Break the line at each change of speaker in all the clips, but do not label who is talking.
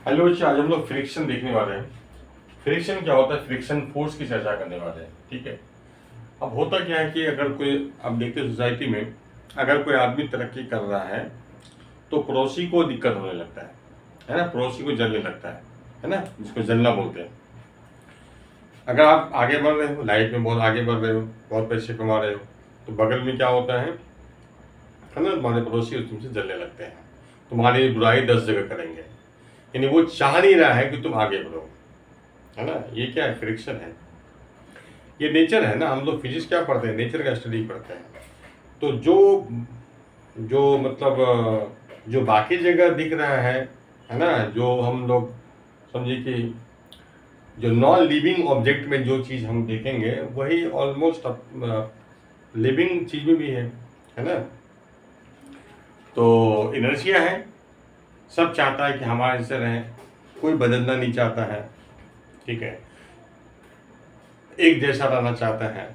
Hello बच्चों, आज हम लोग फ्रिक्शन देखने वाले हैं। फ्रिक्शन क्या होता है, फ्रिक्शन फोर्स की चर्चा करने वाले हैं। ठीक है। अब होता क्या है कि अगर कोई, अब देखते हैं सोसाइटी में, अगर कोई आदमी तरक्की कर रहा है तो पड़ोसी को दिक्कत होने लगता है ना, पड़ोसी को जलने लगता है ना, जिसको जलना बोलते हैं। अगर आप आगे बढ़ रहे हो लाइफ में, बहुत आगे बढ़ रहे हो, बहुत पैसे कमा रहे हो, तो बगल में क्या होता है ना, तुम्हारे पड़ोसी तुमसे जलने लगते हैं, तुम्हारी बुराई 10 जगह करेंगे। यानी वो चाह नहीं रहा है कि तुम आगे बढ़ो, है ना। ये क्या है, फ्रिक्शन है। ये नेचर है ना। हम लोग फिजिक्स क्या पढ़ते हैं, नेचर का स्टडी पढ़ते हैं। तो जो जो मतलब जो बाकी जगह दिख रहा है ना, जो हम लोग समझिए कि जो नॉन लिविंग ऑब्जेक्ट में जो चीज़ हम देखेंगे वही ऑलमोस्ट लिविंग चीज में भी है ना। तो इनर्शिया है, सब चाहता है कि हमारे जैसे रहे, कोई बदलना नहीं चाहता है। ठीक है, एक जैसा रहना चाहता है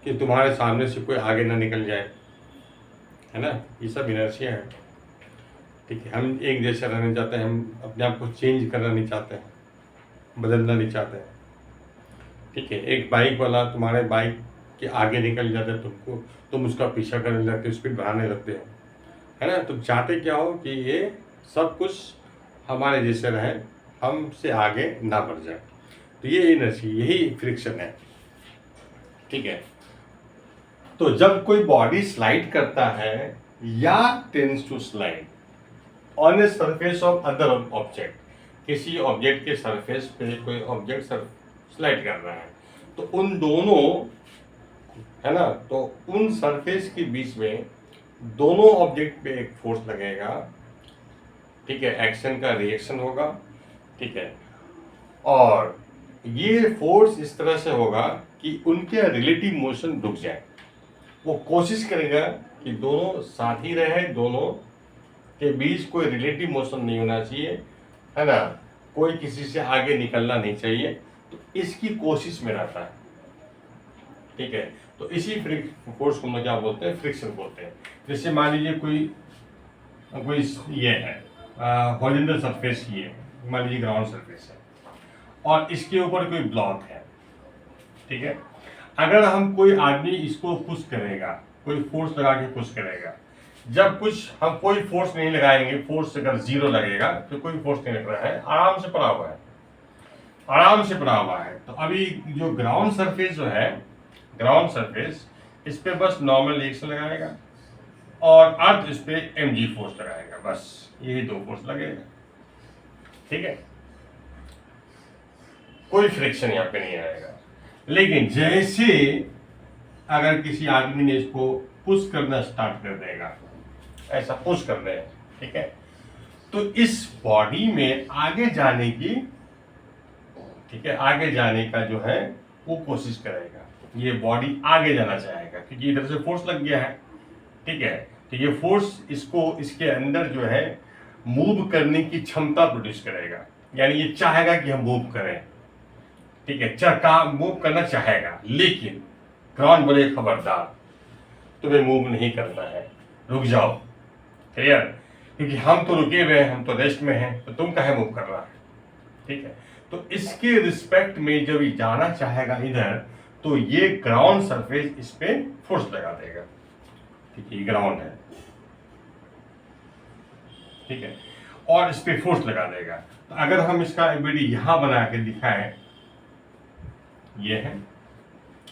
कि तुम्हारे सामने से कोई आगे ना निकल जाए, है ना। ये सब इनर्शिया है। ठीक है, हम एक जैसा रहना चाहते हैं, हम अपने आप को चेंज करना नहीं चाहते हैं, बदलना नहीं चाहते हैं। ठीक है, एक बाइक वाला तुम्हारे बाइक के आगे निकल जाता है, तुम उसका पीछा करने लगते हो, स्पीड बढ़ाने लगते हो, है ना। तुम चाहते क्या हो कि ये सब कुछ हमारे जैसे रहे, हमसे आगे ना बढ़ जाए। तो ये इनर्जी, यही फ्रिक्शन है। ठीक है। तो जब कोई बॉडी स्लाइड करता है या tends to slide on a surface of other object, किसी ऑब्जेक्ट के सरफेस पे कोई ऑब्जेक्ट स्लाइड कर रहा है, तो उन दोनों, है ना, तो उन सरफेस के बीच में दोनों ऑब्जेक्ट पे एक फोर्स लगेगा। ठीक है, एक्शन का रिएक्शन होगा। ठीक है, और ये फोर्स इस तरह से होगा कि उनके रिलेटिव मोशन रुक जाए। वो कोशिश करेगा कि दोनों साथ ही रहे, दोनों के बीच कोई रिलेटिव मोशन नहीं होना चाहिए, है ना, कोई किसी से आगे निकलना नहीं चाहिए। तो इसकी कोशिश में रहता है। ठीक है, तो इसी फोर्स को हम क्या बोलते हैं, फ्रिक्शन बोलते हैं। जैसे मान लीजिए कोई कोई ये है हॉरिजॉन्टल सरफेस, ये मान लीजिए ग्राउंड सरफेस है, और इसके ऊपर कोई ब्लॉक है। ठीक है, अगर हम कोई आदमी इसको पुश करेगा, कोई फोर्स लगा के पुश करेगा, जब कुछ हम कोई फोर्स नहीं लगाएंगे, फोर्स अगर 0 लगेगा तो कोई फोर्स नहीं लग रहा है, आराम से पड़ा हुआ है, आराम से पड़ा हुआ है। तो अभी जो ग्राउंड सरफेस जो है, ग्राउंड सरफेस, इस पे बस नॉर्मल रिएक्शन लगाएगा और अर्थ इस पे mg फोर्स लगाएगा, बस यही दो फोर्स लगेगा। ठीक है, कोई फ्रिक्शन यहाँ पे नहीं आएगा। लेकिन जैसे अगर किसी आदमी ने इसको पुश करना स्टार्ट कर देगा, ऐसा पुश कर रहे हैं, ठीक है, तो इस बॉडी में आगे जाने की, ठीक है, आगे जाने का जो है वो कोशिश करेगा। ये बॉडी आगे जाना चाहेगा क्योंकि इधर से फोर्स लग गया है। ठीक है, तो ये फोर्स इसको, इसके अंदर जो है मूव करने की क्षमता प्रोड्यूस करेगा, यानी ये चाहेगा कि हम मूव करें। ठीक है, मूव करना चाहेगा, लेकिन ग्राउंड बोले खबरदार, तुम्हें मूव नहीं करना है, रुक जाओ। क्लियर, क्योंकि हम तो रुके हुए हैं, हम तो रेस्ट में हैं, तो तुम काहे मूव कर रहा है। ठीक है, तो इसके रिस्पेक्ट में जब ये जाना चाहेगा इधर, तो ये ग्राउंड सरफेस इस पे फोर्स लगा देगा। ठीक है, ये ग्राउंड है, ठीक है, और इस पे फोर्स लगा देगा। तो अगर हम इसका एबिलिटी यहां बना के दिखाएं, ये है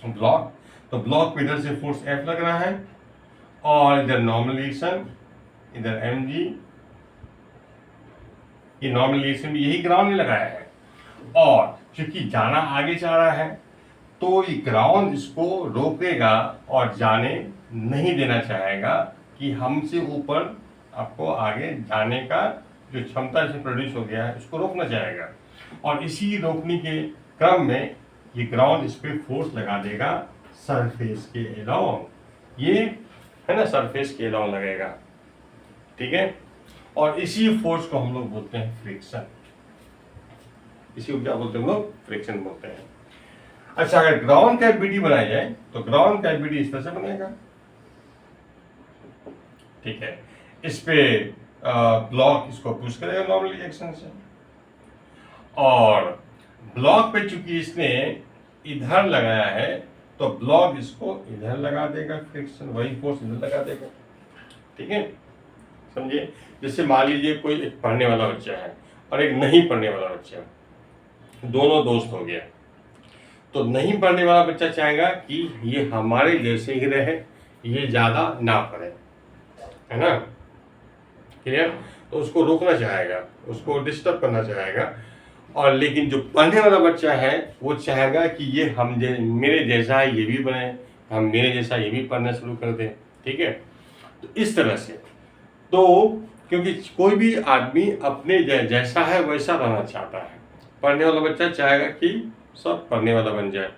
ब्लॉक, तो ब्लॉक पे इधर से फोर्स F लग रहा है, और इधर नॉर्मल रिएक्शन, इधर mg, ये नॉर्मल रिएक्शन भी यही ग्राउंड ने लगाया है, और क्योंकि जाना आगे चाह रहा है तो ये ग्राउंड इसको रोकेगा और जाने नहीं देना चाहेगा कि हमसे ऊपर आपको आगे जाने का जो क्षमता से प्रोड्यूस हो गया है उसको रोकना चाहेगा। और इसी रोकने के क्रम में ये ग्राउंड इस पे फोर्स लगा देगा सरफेस के अलोंग, ये है ना, सरफेस के अलोंग लगेगा। ठीक है, और इसी फोर्स को हम लोग बोलते हैं फ्रिक्शन। इसी को क्या बोलते हैं हम लोग, फ्रिक्शन बोलते हैं। अच्छा, अगर ग्राउंड कैविटी बनाया जाए तो ग्राउंड कैविटी इस तरह से बनेगा। ठीक है, इस पे ब्लॉक इसको पुश करेगा नॉर्मल रिएक्शन से, और ब्लॉक पे चूंकि इसने इधर लगाया है तो ब्लॉक इसको इधर लगा देगा, फ्रिक्शन वही फोर्स इधर लगा देगा। ठीक है, समझिए। जैसे मान लीजिए कोई एक पढ़ने वाला बच्चा है और एक नहीं पढ़ने वाला बच्चा है, दोनों दोस्त हो गया। तो नहीं पढ़ने वाला बच्चा चाहेगा कि ये हमारे जैसे ही रहे, ये ज़्यादा ना पढ़े, है ना, क्लियर। तो उसको रोकना चाहेगा, उसको डिस्टर्ब करना चाहेगा। और लेकिन जो पढ़ने वाला बच्चा है वो चाहेगा कि ये मेरे जैसा ये भी बने, हम मेरे जैसा ये भी पढ़ना शुरू कर दें। ठीक है, तो इस तरह से तो क्योंकि कोई भी आदमी अपने जैसा है वैसा रहना चाहता है। पढ़ने वाला बच्चा चाहेगा कि सब पढ़ने वाला बन जाए,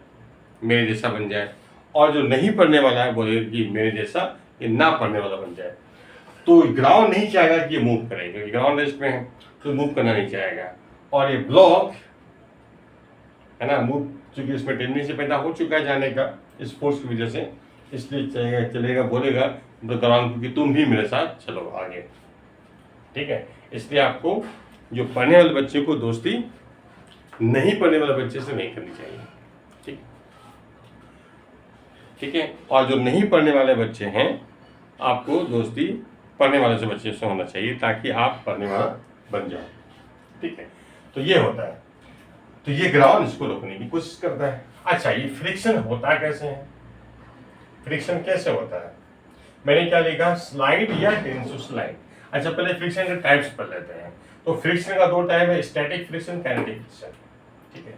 मेरे जैसा बन जाए, और जो नहीं पढ़ने वाला है बोले कि मेरे जैसा ये ना पढ़ने वाला बन जाए। तो ग्राउंड नहीं चाहेगा कि ये मूव करे, क्योंकि ग्राउंड रेस्ट में है तो मूव करना नहीं चाहेगा। और ये ब्लॉक है ना, मूव चूंकि इसमें टेंडेंसी पैदा हो चुका है जाने का इस फोर्स की वजह से, इसलिए चलेगा बोलेगा तो ग्राउंड, क्योंकि तुम भी मेरे साथ चलो आगे। ठीक है, इसलिए आपको जो पढ़ने वाले बच्चे को दोस्ती नहीं पढ़ने वाले बच्चे से नहीं करनी चाहिए। ठीक, ठीक है। और जो नहीं पढ़ने वाले बच्चे हैं आपको दोस्ती पढ़ने वाले से बच्चे से होना चाहिए, ताकि आप पढ़ने वाला बन जाओ। ठीक है, तो ये होता है। तो ये ग्राउंड इसको रोकने की कोशिश करता है। अच्छा, ये फ्रिक्शन होता कैसे है, फ्रिक्शन कैसे होता है? मैंने क्या लिखा, स्लाइड या टेंसो स्लाइड। अच्छा, पहले फ्रिक्शन के टाइप्स पढ़ लेते हैं। तो फ्रिक्शन का दो टाइप है, स्टैटिक फ्रिक्शन, काइनेटिक फ्रिक्शन। ठीक है,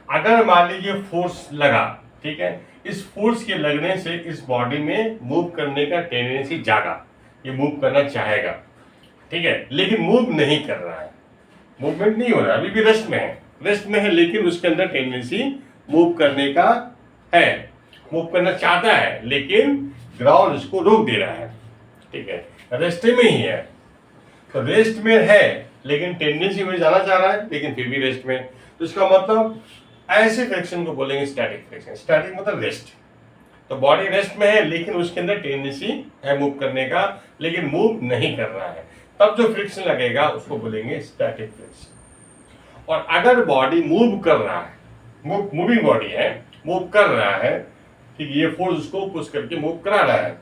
अगर मान लीजिए फोर्स लगा, ठीक है, इस फोर्स के लगने से इस बॉडी में मूव करने का टेंडेंसी जागा, ये मूव करना चाहेगा। ठीक है, लेकिन मूव नहीं कर रहा है, मूवमेंट नहीं हो रहा है, अभी भी रेस्ट में है, रेस्ट में है, लेकिन उसके अंदर टेंडेंसी मूव करने का है, मूव करना चाहता है, लेकिन ग्राउंड इसको रोक दे रहा है। ठीक है, रेस्ट में ही है, तो रेस्ट में है लेकिन टेंडेंसी में जाना चाह रहा है, लेकिन फिर भी रेस्ट में। तो इसका मतलब ऐसे फ्रिक्शन को बोलेंगे स्टैटिक फ्रिक्शन। स्टैटिक मतलब रेस्ट, तो बॉडी रेस्ट में है लेकिन उसके अंदर टेंडेंसी है मूव करने का, लेकिन मूव नहीं कर रहा है, तब जो फ्रिक्शन लगेगा उसको बोलेंगे स्टैटिक फ्रिक्शन। और अगर बॉडी मूव कर रहा है, मूविंग बॉडी है, मूव कर रहा है, ठीक, ये फोर्स उसको पुश करके मूव करा रहा है,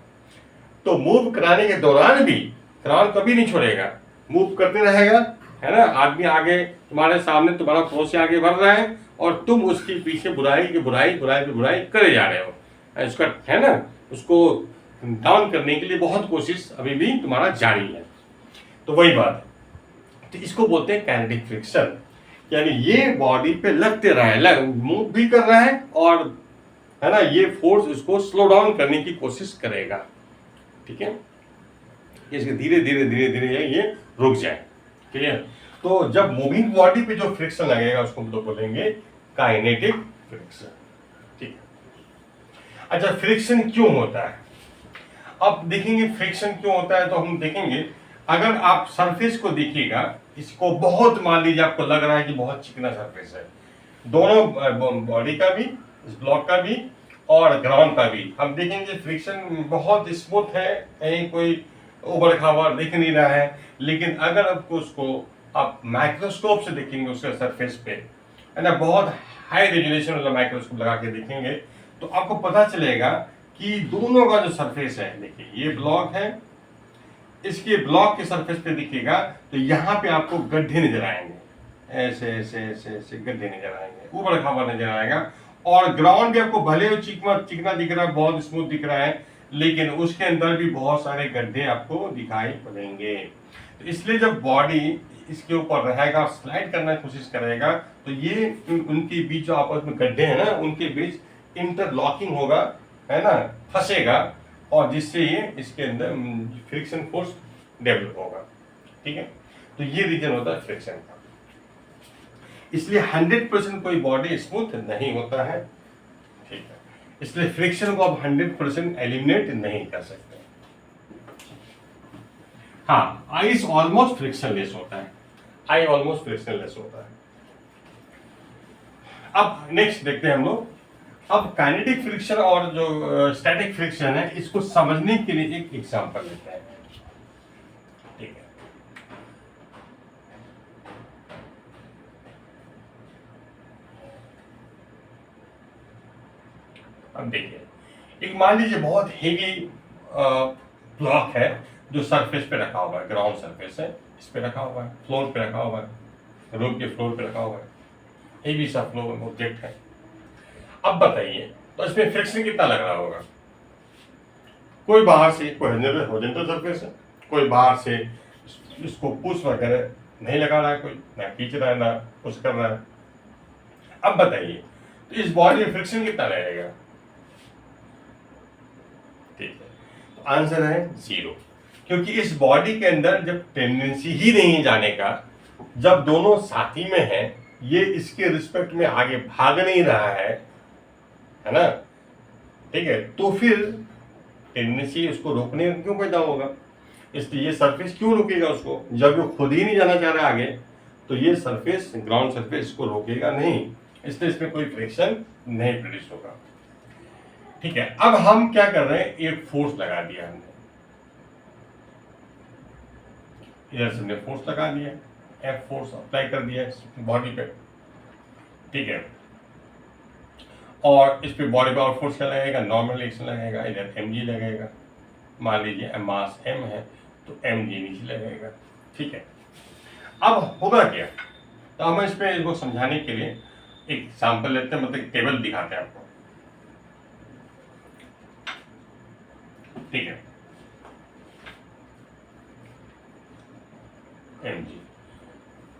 तो मूव कराने के दौरान भी ग्राउंड कभी नहीं छोड़ेगा, मूव करते रहेगा, है ना। आदमी आगे तुम्हारे सामने तुम्हारा पड़ोसी आगे बढ़ रहा है और तुम उसके पीछे बुराई की बुराई बुराई की बुराई करे जा रहे हो, इसका है ना, उसको डाउन करने के लिए बहुत कोशिश अभी भी तुम्हारा जारी है। तो वही बात है, तो इसको बोलते हैं काइनेटिक फ्रिक्शन, यानी ये बॉडी पे लगते रहा है, मूव भी कर रहा है, और है ना, ये फोर्स इसको स्लो डाउन करने की कोशिश करेगा। ठीक है, इसके धीरे धीरे धीरे धीरे ये रुक जाए। क्लियर। तो जब मूविंग बॉडी पे जो फ्रिक्शन लगेगा उसको हम लोग बोलेंगे काइनेटिक फ्रिक्शन। ठीक है, अच्छा, फ्रिक्शन क्यों होता है? अब देखेंगे फ्रिक्शन क्यों होता है, तो हम देखेंगे अगर आप सरफेस को देखिएगा, इसको बहुत, मान लीजिए आपको लग रहा है कि बहुत चिकना सरफेस है, दोनों बॉडी का भी, इस ब्लॉक का भी और ग्राउंड का भी, हम देखेंगे फ्रिक्शन बहुत स्मूथ है, कहीं कोई उबड़ खाबड़ दिख नहीं रहा है। लेकिन अगर आपको उसको आप माइक्रोस्कोप से देखेंगे उसके सरफेस पे, है ना, बहुत हाई रेजोल्यूशन वाला माइक्रोस्कोप लगा के देखेंगे, तो आपको पता चलेगा कि दोनों का जो सरफेस है, देखिए ये ब्लॉक है, इसके ब्लॉक के सरफेस पे दिखेगा तो यहाँ पे आपको गड्ढे नजर आएंगे, ऐसे ऐसे ऐसे ऐसे गड्ढे नजर आएंगे, उबड़ खाबड़ नजर आएगा। और ग्राउंड भी आपको भले चिकना दिख रहा है, बहुत स्मूथ दिख रहा है, लेकिन उसके अंदर भी बहुत सारे गड्ढे आपको दिखाई पड़ेंगे। तो इसलिए जब बॉडी इसके ऊपर रहेगा, स्लाइड करने की कोशिश करेगा, तो ये उनके बीच जो आपस में गड्ढे हैं ना, उनके बीच इंटरलॉकिंग होगा, है ना, फंसेगा, और जिससे ये इसके अंदर फ्रिक्शन फोर्स डेवलप होगा। ठीक है, तो ये रीजन होता है फ्रिक्शन का। इसलिए 100% कोई बॉडी स्मूथ नहीं होता है। ठीक है, इसलिए फ्रिक्शन को आप 100% एलिमिनेट नहीं कर सकते। हाँ, आइस ऑलमोस्ट फ्रिक्शनलेस होता है, आई ऑलमोस्ट फ्रिक्शनलेस होता है। अब नेक्स्ट देखते हैं हम लोग, अब काइनेटिक फ्रिक्शन और जो स्टैटिक फ्रिक्शन है, इसको समझने के लिए एक एग्जांपल लेते हैं। ठीक है, अब देखिए, एक मान लीजिए बहुत हेवी ब्लॉक है जो सरफेस पे रखा हुआ है, ग्राउंड सरफेस है, इस पे रखा हुआ है, फ्लोर पे रखा हुआ है, रूम के फ्लोर पे रखा हुआ है, हेवी सा फ्लोर ऑब्जेक्ट है। अब बताइए, तो इसमें फ्रिक्शन कितना लग रहा होगा? कोई बाहर से, कोई हॉरिजॉन्टल सरफेस है, कोई बाहर से इसको पुश वगैरह नहीं लगा रहा है, कोई ना खींच रहा है ना पुश कर रहा है। अब बताइए, तो इस बॉडी में फ्रिक्शन कितना लगेगा? ठीक है, तो आंसर है 0, क्योंकि इस बॉडी के अंदर जब टेंडेंसी ही नहीं है जाने का, जब दोनों साथी में है, ये इसके रिस्पेक्ट में आगे भाग नहीं रहा है ना, ठीक है, तो फिर टेंडेंसी उसको रोकने में क्यों पैदा होगा? इसलिए ये सरफेस क्यों रोकेगा उसको? जब वो खुद ही नहीं जाना चाह रहा आगे, तो ये सरफेस, ग्राउंड सरफेस को रोकेगा नहीं, इसलिए इसमें कोई फ्रिक्शन नहीं प्रोड्यूस होगा। ठीक है, अब हम क्या कर रहे हैं, एक फोर्स लगा दिया हमने, इधर से हमने फोर्स लगा दिया, एफ फोर्स अप्लाई कर दिया बॉडी पे, ठीक है, और इस पे बॉडी पे और फोर्स क्या लगेगा? नॉर्मल रिएक्शन लगेगा, इधर mg लगेगा, मान लीजिए मास m है तो mg नीचे लगेगा। ठीक है, अब होगा क्या? तो हम इस पे इसको समझाने के लिए एक सैंपल लेते हैं, मतलब टेबल दिखाते हैं आपको। ठीक है, mg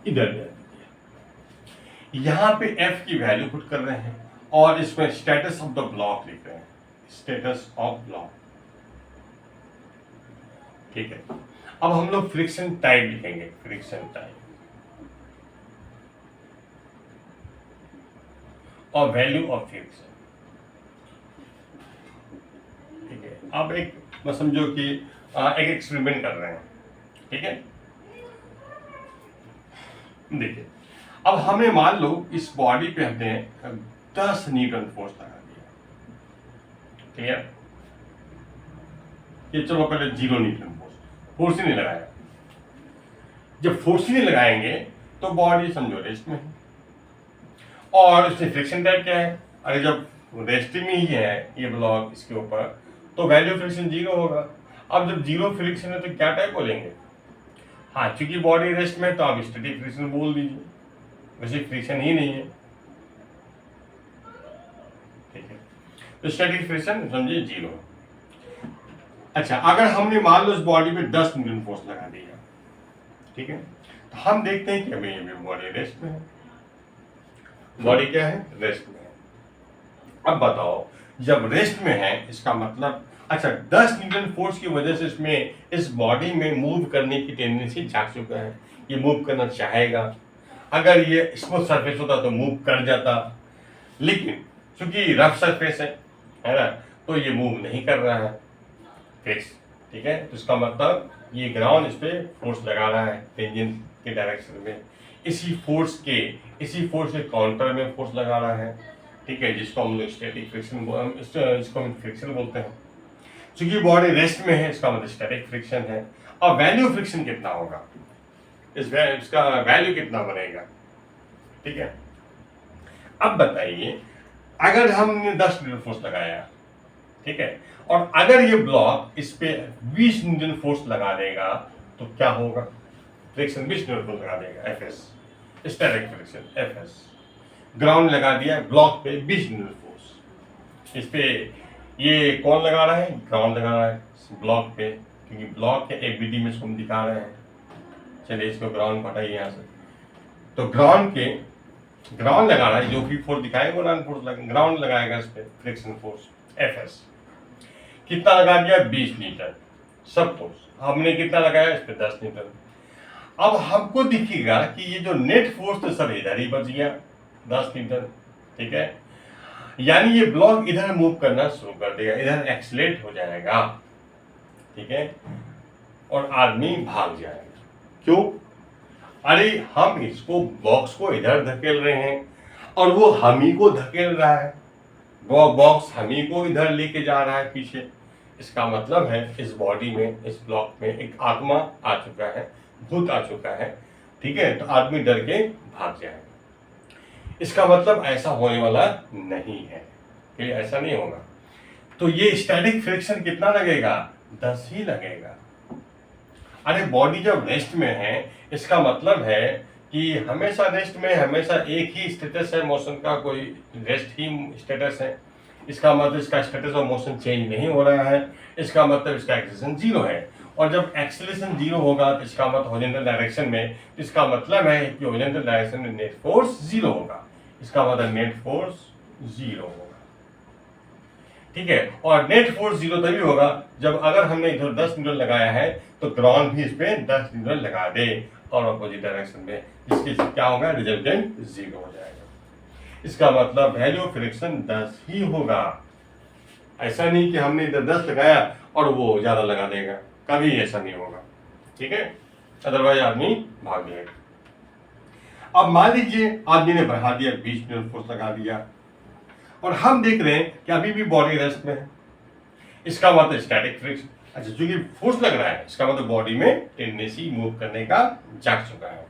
इधर दे दीजिए, यहाँ पे f की वैल्यू पुट कर रहे हैं और इसमें स्टेटस ऑफ द ब्लॉक लिख रहे हैं, स्टेटस ऑफ ब्लॉक। ठीक है, अब हम लोग फ्रिक्शन टाइप लिखेंगे, फ्रिक्शन टाइप और वैल्यू ऑफ फ्रिक्शन। ठीक है, अब एक मैं समझो कि एक एक्सपेरिमेंट कर रहे हैं, ठीक है, देखिए, अब हमें मान लो इस बॉडी पे हमने 10 न्यूटन फोर्स लगा दिया, क्लियर? ये चलो पहले 0 न्यूटन फोर्स ही नहीं लगाया। जब फोर्स ही नहीं लगाएंगे तो बॉडी समझो रेस्ट में है, और इसमें फ्रिक्शन टाइप क्या है? अरे जब रेस्टिंग में ही है ये ब्लॉक इसके ऊपर, तो वैल्यू फ्रिक्शन 0 होगा। अब जब 0 फ्रिक्शन है तो क्या टाइप बोलेंगे? हाँ, चूंकि बॉडी रेस्ट में है तो आप स्टैटिक फ्रिक्शन बोल दीजिए, वैसे फ्रिक्शन ही नहीं है। ठीक है, तो स्टैटिक फ्रिक्शन समझिए 0। अच्छा, अगर हमने मान लो इस बॉडी पे 10 न्यूटन फोर्स लगा दिया, ठीक है, तो हम देखते हैं कि हमें बॉडी रेस्ट में है, बॉडी क्या है? रेस्ट में है। अब बताओ, जब रेस्ट में है इसका मतलब, अच्छा 10 न्यूटन फोर्स की वजह से इसमें इस बॉडी में मूव करने की टेंडेंसी जाग चुका है, ये मूव करना चाहेगा। अगर ये स्मूथ सरफेस होता तो मूव कर जाता, लेकिन चूंकि रफ सरफेस है ना, तो ये मूव नहीं कर रहा है फिक्स। ठीक है, तो इसका मतलब ये ग्राउंड इस पे फोर्स लगा रहा है टेंजेंट के डायरेक्शन में, इसी फोर्स के काउंटर में फोर्स लगा रहा है। ठीक है, जिसको हम लोग स्टैटिक फ्रिक्शन, जिसको हम फ्रिक्शन बोलते हैं। चूंकि बॉडी रेस्ट में है इसका मतलब स्टैटिक फ्रिक्शन है। और वैल्यू फ्रिक्शन कितना होगा, इसका वैल्यू कितना बनेगा? ठीक है, अब बताइए, अगर हमने 10 न्यूटन फोर्स लगाया, ठीक है, और अगर ये ब्लॉक इस पे 20 न्यूटन फोर्स लगा देगा तो क्या होगा? फ्रिक्शन 20 न्यूटन फोर्स लगा देगा, FS, static friction FS. Ground लगा दिया ब्लॉक पे 20 न्यूटन फोर्स, इस पे ये कौन लगा रहा है? ग्राउंड लगा रहा है ब्लॉक पे, क्योंकि ब्लॉक के एक विधि में इसको हम दिखा रहे हैं। चलिए इसको ग्राउंड हटाइए यहाँ से, तो ग्राउंड लगा रहा है, जो भी फोर्स दिखाएगा वो फोर्स ग्राउंड लगाएगा इस पे, फ्रिक्शन फोर्स एफएस। कितना लगा दिया? 20 न्यूटन सब फोर्स। हमने कितना लगाया? इस पे 10 न्यूटन। अब हमको दिखेगा कि ये जो नेट फोर्स तो सब इधर ही बच गया, 10 न्यूटन। ठीक है, यानी ये ब्लॉक इधर मूव करना शुरू कर देगा, इधर एक्सीलरेट हो जाएगा। ठीक है, और आदमी भाग जाएगा। क्यों? अरे हम इसको बॉक्स को इधर धकेल रहे हैं और वो हम ही को धकेल रहा है, वो बॉक्स हम ही को इधर लेके जा रहा है पीछे। इसका मतलब है इस बॉडी में, इस ब्लॉक में एक आत्मा आ चुका है, भूत आ चुका है। ठीक है, तो आदमी डर के भाग जाएगा। इसका मतलब ऐसा होने वाला नहीं है। कि ऐसा नहीं होगा। तो ये स्टैटिक फ्रिक्शन कितना लगेगा, 10 ही लगेगा। अरे बॉडी जब रेस्ट में है, इसका मतलब है कि हमेशा रेस्ट में, हमेशा एक ही स्टेटस है मोशन का, कोई रेस्ट ही स्टेटस है। इसका मतलब इसका स्टेटस ऑफ मोशन चेंज नहीं हो रहा है, इसका मतलब इसका एक्सेलरेशन 0 है। और जब एक्सेलरेशन 0 होगा तो इसका मतलब हॉरिजॉन्टल डायरेक्शन में, इसका मतलब है कि हॉरिजॉन्टल डायरेक्शन में नेट फोर्स 0 होगा। इसका मतलब नेट फोर्स 0 होगा, ठीक है। और नेट फोर्स 0 तभी होगा जब अगर हमने इधर 10 न्यूटन लगाया है तो ग्राउंड भी इस पे 10 न्यूटन लगा दे और अपोजिट डायरेक्शन में, जिसके क्या होगा, रिजल्टेंट 0 हो जाएगा। इसका मतलब वैल्यू ऑफ फ्रिक्शन 10 ही होगा। ऐसा नहीं कि हमने इधर 10 लगाया और वो ज्यादा लगा देगा, कभी ऐसा नहीं होगा, ठीक है। अदरवाइज आदमी भाग जाएगा। अब मान लीजिए आदमी ने बढ़ा दिया, 20 न्यूटन फोर्स लगा दिया और हम देख रहे हैं कि अभी भी बॉडी रेस्ट में है। इसका मतलब स्टैटिक फ्रिक्शन, अच्छा चूंकि फोर्स लग रहा है, इसका मतलब बॉडी में टेंडेंसी मूव करने का जाग चुका है,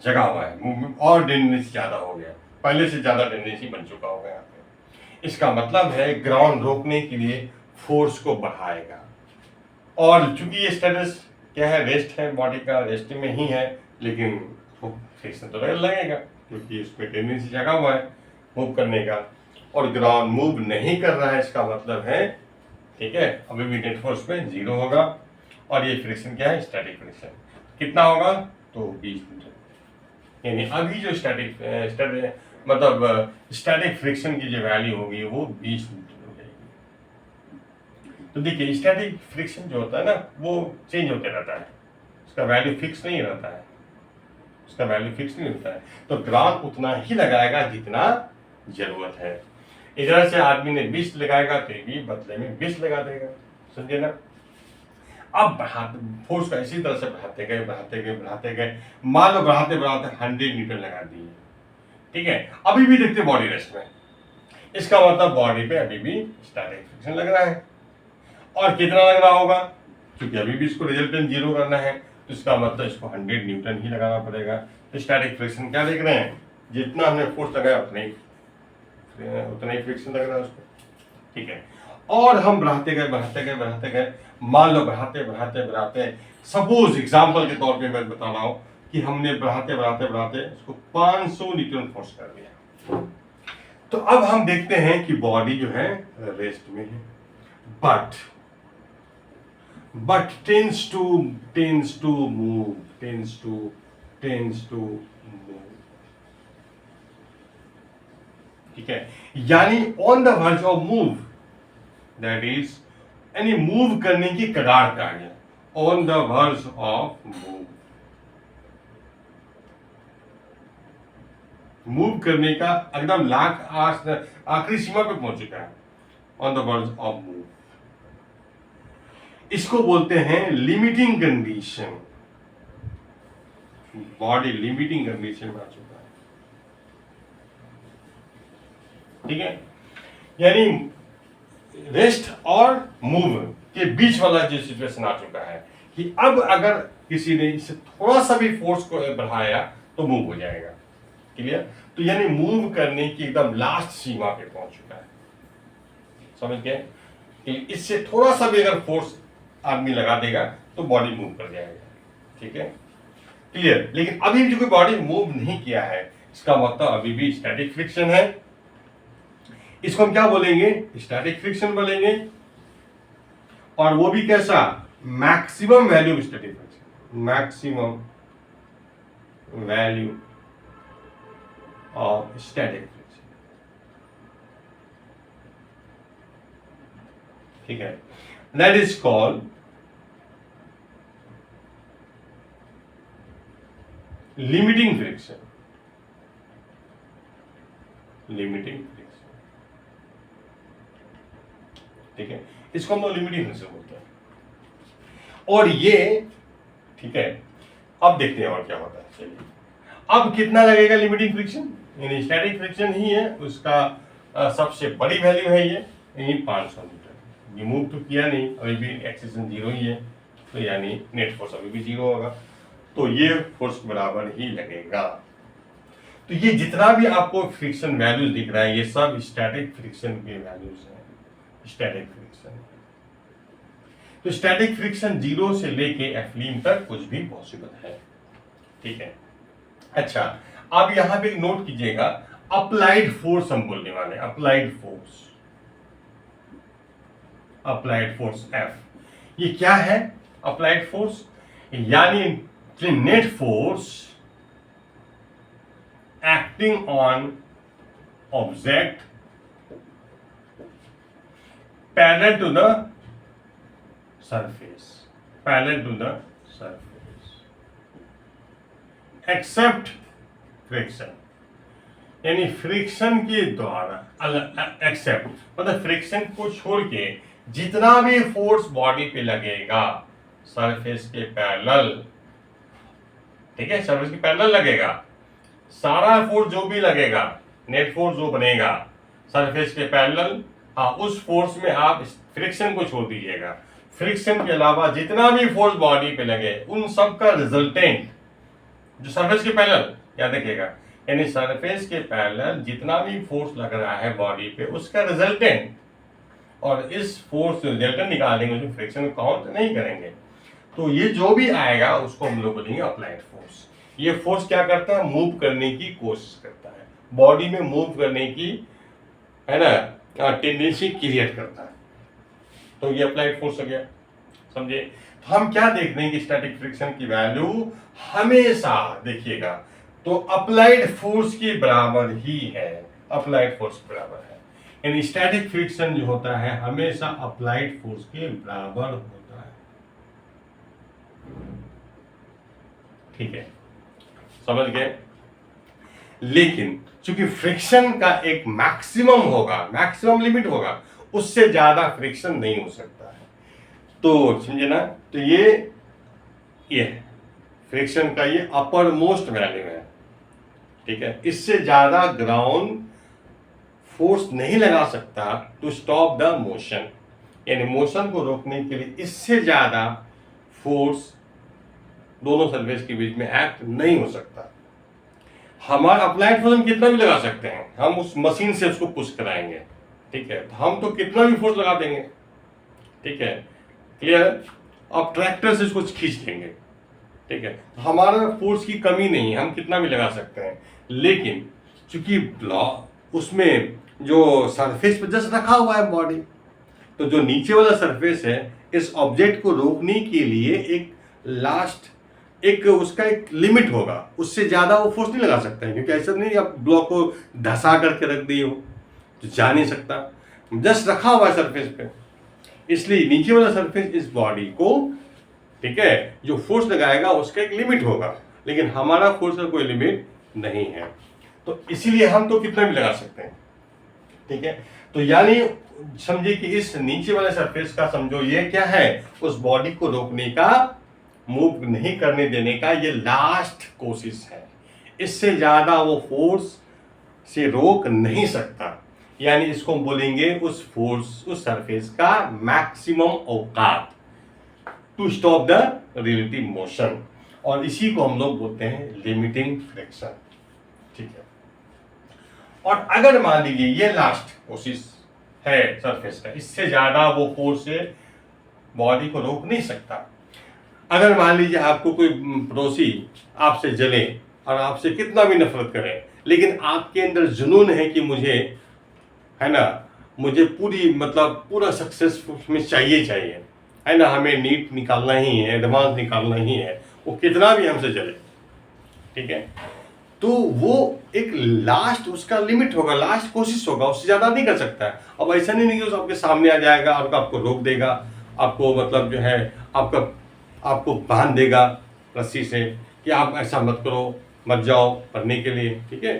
जगा हुआ है, मूवमेंट और टेंडेंसी ज्यादा हो गया, पहले से ज्यादा टेंडेंसी बन चुका होगा यहाँ पे। इसका मतलब है ग्राउंड रोकने के लिए फोर्स को बढ़ाएगा। और चूंकि ये स्टेटस क्या है, रेस्ट है, बॉडी का रेस्ट में ही है, लेकिन फ्रिक्शन तो लगेगा क्योंकि इसमें टेंडेंसी जगा हुआ है मूव करने का, और ग्राउंड मूव नहीं कर रहा है। इसका मतलब है, ठीक है, अभी भी नेट फोर्स में 0 होगा। और ये फ्रिक्शन क्या है, स्टैटिक फ्रिक्शन कितना होगा, तो 20 न्यूटन। यानी अभी जो स्टैटिक फ्रिक्शन की जो वैल्यू होगी वो 20 न्यूटन हो जाएगी। तो देखिए स्टैटिक फ्रिक्शन जो होता है ना वो चेंज होते रहता है, उसका वैल्यू फिक्स नहीं रहता है, उसका वैल्यू फिक्स नहीं होता है। तो ग्राउंड उतना ही लगाएगा जितना जरूरत है। इधर से आदमी ने 20 लगाएगा तो भी बदले में 20 लगा देगा, समझे ना। अब फोर्स का इसी तरह से बढ़ाते गए, मान लो बढ़ाते 100 न्यूटन लगा दिए, ठीक है। अभी भी देखते बॉडी रेस्ट में, इसका मतलब बॉडी पे अभी भी स्टैटिक फ्रिक्शन लग रहा है। और कितना लग रहा होगा, क्योंकि अभी भी इसको रिजल्टेंट 0 करना है, तो इसका मतलब इसको 100 न्यूटन ही लगाना पड़ेगा। तो स्टैटिक फ्रिक्शन क्या देख रहे हैं, जितना हमने फोर्स लगाया उतना ही फ्रिक्शन लग रहा है उसको, ठीक है। और हम बढ़ाते गए, मान लो बढ़ाते, सपोज एग्जांपल के तौर पे मैं बता रहा हूं कि हमने बढ़ाते इसको 500 न्यूटन फोर्स कर दिया। तो अब हम देखते हैं कि बॉडी जो है रेस्ट में है, बट टेंड्स टू मूव, ठीक है। यानी on the verge of move, that is यानी मूव करने की कगार पे आ गया, on the verge of move करने का एकदम आखिरी सीमा पे पहुंच चुका है, on the verge of move. इसको बोलते हैं limiting condition, body limiting condition में आ चुका है, ठीक है। यानी रेस्ट और मूव के बीच वाला जो सिचुएशन आ चुका है कि अब अगर किसी ने इसे थोड़ा सा भी फोर्स को बढ़ाया तो मूव हो जाएगा, क्लियर। तो यानी मूव करने की एकदम लास्ट सीमा पे पहुंच चुका है, समझ गए कि इससे थोड़ा सा भी अगर फोर्स आदमी लगा देगा तो बॉडी मूव कर जाएगा, ठीक है, क्लियर। लेकिन अभी जो कोई बॉडी मूव नहीं किया है, इसका मतलब अभी भी स्टैटिक फ्रिक्शन है। इसको हम क्या बोलेंगे, स्टैटिक फ्रिक्शन बोलेंगे। और वो भी कैसा, maximum value of static friction, maximum value of static friction, ठीक है। That is called limiting friction, ठीक है। इसको हम लोग लिमिटिंग फ्रिक्शन बोलते हैं। और ये, ठीक है, अब देखते हैं और क्या होता है। चलिए, अब कितना लगेगा लिमिटिंग फ्रिक्शन, यानी स्टैटिक फ्रिक्शन ही है उसका सबसे बड़ी वैल्यू है ये 500 न्यूटन। ये मूव तो किया नहीं, अभी भी एक्सेलरेशन 0 ही है, तो यानी नेट फोर्स अभी भी 0 होगा, तो ये फोर्स बराबर ही लगेगा। तो ये जितना भी आपको फ्रिक्शन वैल्यूज दिख रहा है ये सब स्टैटिक फ्रिक्शन के वैल्यूज हैं, स्टैटिक फ्रिक्शन। तो स्टैटिक फ्रिक्शन 0 से लेके एफलीन तक कुछ भी पॉसिबल है, ठीक है। अच्छा, अब यहां पे नोट कीजिएगा, अप्लाइड फोर्स हम बोलने वाले हैं, applied force, applied force F. ये क्या है अप्लाइड फोर्स? यानी net force acting on object parallel to the surface, parallel to the surface except friction, यानी फ्रिक्शन के द्वारा, एक्सेप्ट मतलब फ्रिक्शन को छोड़ के जितना भी फोर्स बॉडी पे लगेगा सरफेस के पैरेलल, ठीक है, सरफेस के पैरेलल लगेगा, सारा फोर्स जो भी लगेगा, नेट फोर्स जो बनेगा सरफेस के पैरेलल, हाँ उस फोर्स में आप फ्रिक्शन को छोड़ दीजिएगा। फ्रिक्शन के अलावा जितना भी फोर्स बॉडी पे लगे उन सब का रिजल्टेंट जो सरफेस के पैरेलल, याद रखिएगा, यानी सरफेस के पैरेलल जितना भी फोर्स लग रहा है बॉडी पे उसका रिजल्टेंट, और इस फोर्स रिजल्टेंट निकालेंगे, उसमें फ्रिक्शन काउंट नहीं करेंगे। तो ये जो भी आएगा उसको हम लोग बोलेंगे अप्लाइड फोर्स। ये फोर्स क्या करता है? मूव करने की कोशिश करता है, बॉडी में मूव करने की, है ना, टेंडेंसी क्रिएट करता है। तो ये अप्लाइड फोर्स हो गया, समझे। तो हम क्या देख रहे हैं कि स्टैटिक फ्रिक्शन की वैल्यू हमेशा देखिएगा तो अप्लाइड फोर्स के बराबर ही है, अप्लाइड फोर्स के बराबर है, यानी स्टैटिक फ्रिक्शन जो होता है हमेशा अप्लाइड फोर्स के बराबर होता है, ठीक है, समझ गए। लेकिन चूंकि फ्रिक्शन का एक मैक्सिमम होगा, मैक्सिमम लिमिट होगा, उससे ज्यादा फ्रिक्शन नहीं हो सकता है। तो समझे ना, तो ये फ्रिक्शन का ये अपर मोस्ट वैल्यू है, ठीक है। इससे ज्यादा ग्राउंड फोर्स नहीं लगा सकता टू स्टॉप द मोशन, यानी मोशन को रोकने के लिए इससे ज्यादा फोर्स दोनों सरफेस के बीच में एक्ट नहीं हो सकता। हमारा अप्लाइड फोर्स हम कितना भी लगा सकते हैं, हम उस मशीन से उसको पुश कराएंगे, ठीक है, तो हम तो कितना भी फोर्स लगा देंगे, ठीक है, क्लियर। अब ट्रैक्टर से इसको खींच लेंगे, ठीक है, हमारा फोर्स की कमी नहीं है, हम कितना भी लगा सकते हैं। लेकिन चूंकि ब्लॉक उसमें जो सरफेस पे जस्ट रखा हुआ है बॉडी, तो जो नीचे वाला सरफेस है इस ऑब्जेक्ट को रोकने के लिए एक लास्ट एक उसका एक लिमिट होगा, उससे ज्यादा वो फोर्स नहीं लगा सकता है, क्योंकि ऐसा नहीं आप ब्लॉक को धसा करके रख दिए हो तो जा नहीं सकता, जस्ट रखा हुआ है सरफेस पे, इसलिए नीचे वाला सरफेस इस बॉडी को, ठीक है, जो फोर्स लगाएगा उसका एक लिमिट होगा, लेकिन हमारा फोर्स का कोई लिमिट नहीं है, तो इसीलिए हम तो कितना भी लगा सकते हैं, ठीक है। तो यानी समझिए कि इस नीचे वाले सरफेस का समझो ये क्या है, उस बॉडी को रोकने का, मूव नहीं करने देने का ये लास्ट कोशिश है, इससे ज्यादा वो फोर्स से रोक नहीं सकता, यानी इसको हम बोलेंगे उस फोर्स, उस सरफेस का मैक्सिमम औकात to stop the relative motion, और इसी को हम लोग बोलते हैं लिमिटिंग फ्रिक्शन, ठीक है। और अगर मान लीजिए ये लास्ट कोशिश है सरफेस का, इससे ज्यादा वो फोर्स से बॉडी को रोक नहीं सकता। अगर मान लीजिए आपको कोई पड़ोसी आपसे जले और आपसे कितना भी नफरत करे, लेकिन आपके अंदर जुनून है कि मुझे, है ना, मुझे पूरी मतलब पूरा सक्सेस में चाहिए, है ना, हमें नीट निकालना ही है, एडवांस निकालना ही है, वो कितना भी हमसे जले, ठीक है, तो वो एक लास्ट उसका लिमिट होगा, लास्ट कोशिश होगा, उससे ज्यादा नहीं कर सकता है। अब ऐसा नहीं कि आपके सामने आ जाएगा और आपको रोक देगा, आपको मतलब जो है आपको बांध देगा रस्सी से कि आप ऐसा मत करो, मत जाओ पढ़ने के लिए, ठीक है,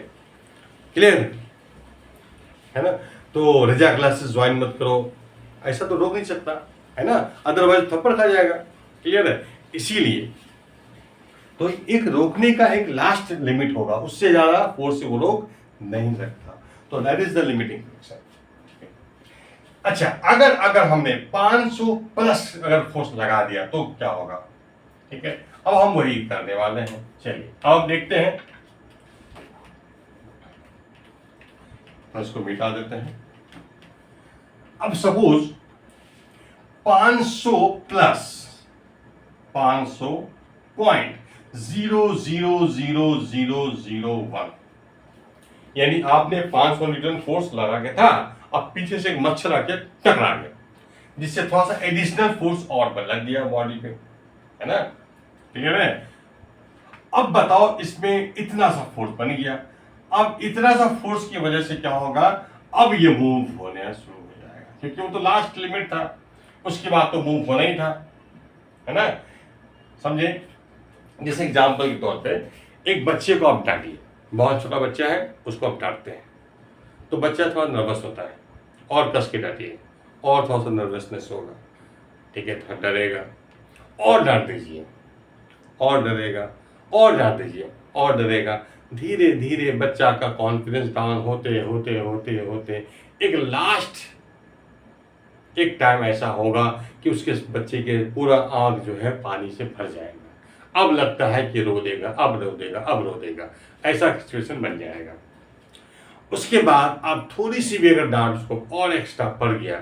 क्लियर है ना। तो रजा क्लासेस ज्वाइन मत करो, ऐसा तो रोक नहीं सकता, है ना, अदरवाइज थप्पड़ खा जाएगा, क्लियर है। इसीलिए तो एक रोकने का एक लास्ट लिमिट होगा, उससे ज्यादा फोर्स से वो रोक नहीं सकता, तो that is the limiting friction. अच्छा, अगर हमने 500 प्लस अगर फोर्स लगा दिया तो क्या होगा, ठीक है, अब हम वही करने वाले हैं। चलिए अब देखते हैं तो इसको मिटा देते हैं। अब सपोज 500 प्लस 500.00001, यानी आपने 500 न्यूटन फोर्स लगा के था, अब पीछे से एक मच्छर आके टकरा गया, जिससे थोड़ा सा एडिशनल फोर्स और लग गया बॉडी पे, है ना, क्लियर है। अब बताओ इसमें इतना सा फोर्स बन गया, अब इतना सा फोर्स की वजह से क्या होगा, अब ये मूव होने शुरू हो जाएगा, क्योंकि वो तो लास्ट लिमिट था, उसके बाद तो मूव होना ही था, है ना, समझे। जैसे एग्जांपल के तौर पे एक बच्चे को आप डांटिए, बहुत छोटा बच्चा है, उसको आप डांटते हैं तो बच्चा थोड़ा नर्वस होता है, और कस के डांटिए और थोड़ा सा नर्वसनेस होगा, ठीक है, थोड़ा डरेगा, और डांट दीजिए, और डरेगा, और डांट दीजिए, और डरेगा, धीरे धीरे बच्चा का कॉन्फिडेंस डाउन होते होते होते होते एक लास्ट एक टाइम ऐसा होगा कि उसके बच्चे के पूरा आंख जो है पानी से भर जाएगा, अब लगता है कि रो देगा, अब रो देगा, अब रो देगा, ऐसा सिचुएशन बन जाएगा। उसके बाद आप थोड़ी सी भी अगर डांट उसको और एक्स्ट्रा पड़ गया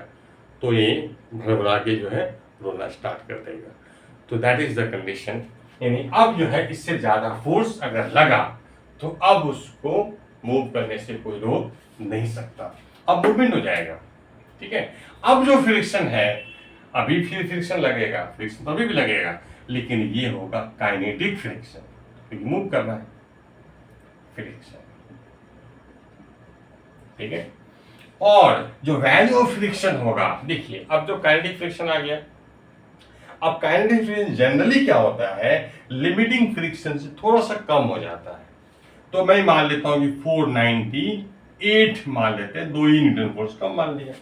तो ये भरभरा के जो है रोना स्टार्ट कर देगा। तो दैट इज द कंडीशन, यानी अब जो है इससे ज्यादा फोर्स अगर लगा तो अब उसको मूव करने से कोई रोक नहीं सकता, अब मूवमेंट हो जाएगा, ठीक है। अब जो फ्रिक्शन है, अभी फिर फ्रिक्शन लगेगा, फ्रिक्शन तो अभी भी लगेगा, लेकिन ये होगा काइनेटिक फ्रिक्शन, क्योंकि मूव करना है, फ्रिक्शन, ठीक है। और जो वैल्यू ऑफ फ्रिक्शन होगा, देखिए अब जो काइनेटिक फ्रिक्शन आ गया, अब काइनेटिक फ्रिक्शन जनरली क्या होता है, लिमिटिंग फ्रिक्शन से थोड़ा सा कम हो जाता है, तो मैं मान लेता हूं कि 498 मान लेते हैं, 2 ही न्यूटन फोर्स कम मान लिया।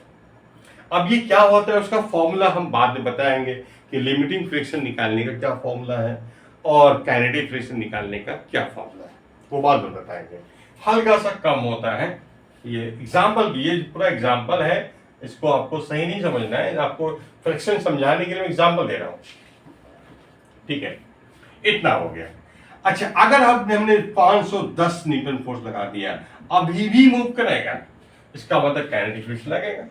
अब ये क्या होता है उसका फॉर्मूला हम बाद में बताएंगे कि लिमिटिंग फ्रिक्शन निकालने का क्या फॉर्मूला है और काइनेटिक फ्रिक्शन निकालने का क्या फॉर्मूला है, वो बाद में बताएंगे। हल्का सा कम होता है, ये एग्जाम्पल, ये पूरा एग्जाम्पल है, इसको आपको सही नहीं समझना है, आपको फ्रिक्शन समझाने के लिए एग्जाम्पल दे रहा हूं, ठीक है। इतना हो गया। अच्छा, अगर हमने 510 न्यूटन फोर्स लगा दिया, अभी भी मूव करेगा, इसका मतलब काइनेटिक फ्रिक्शन लगेगा।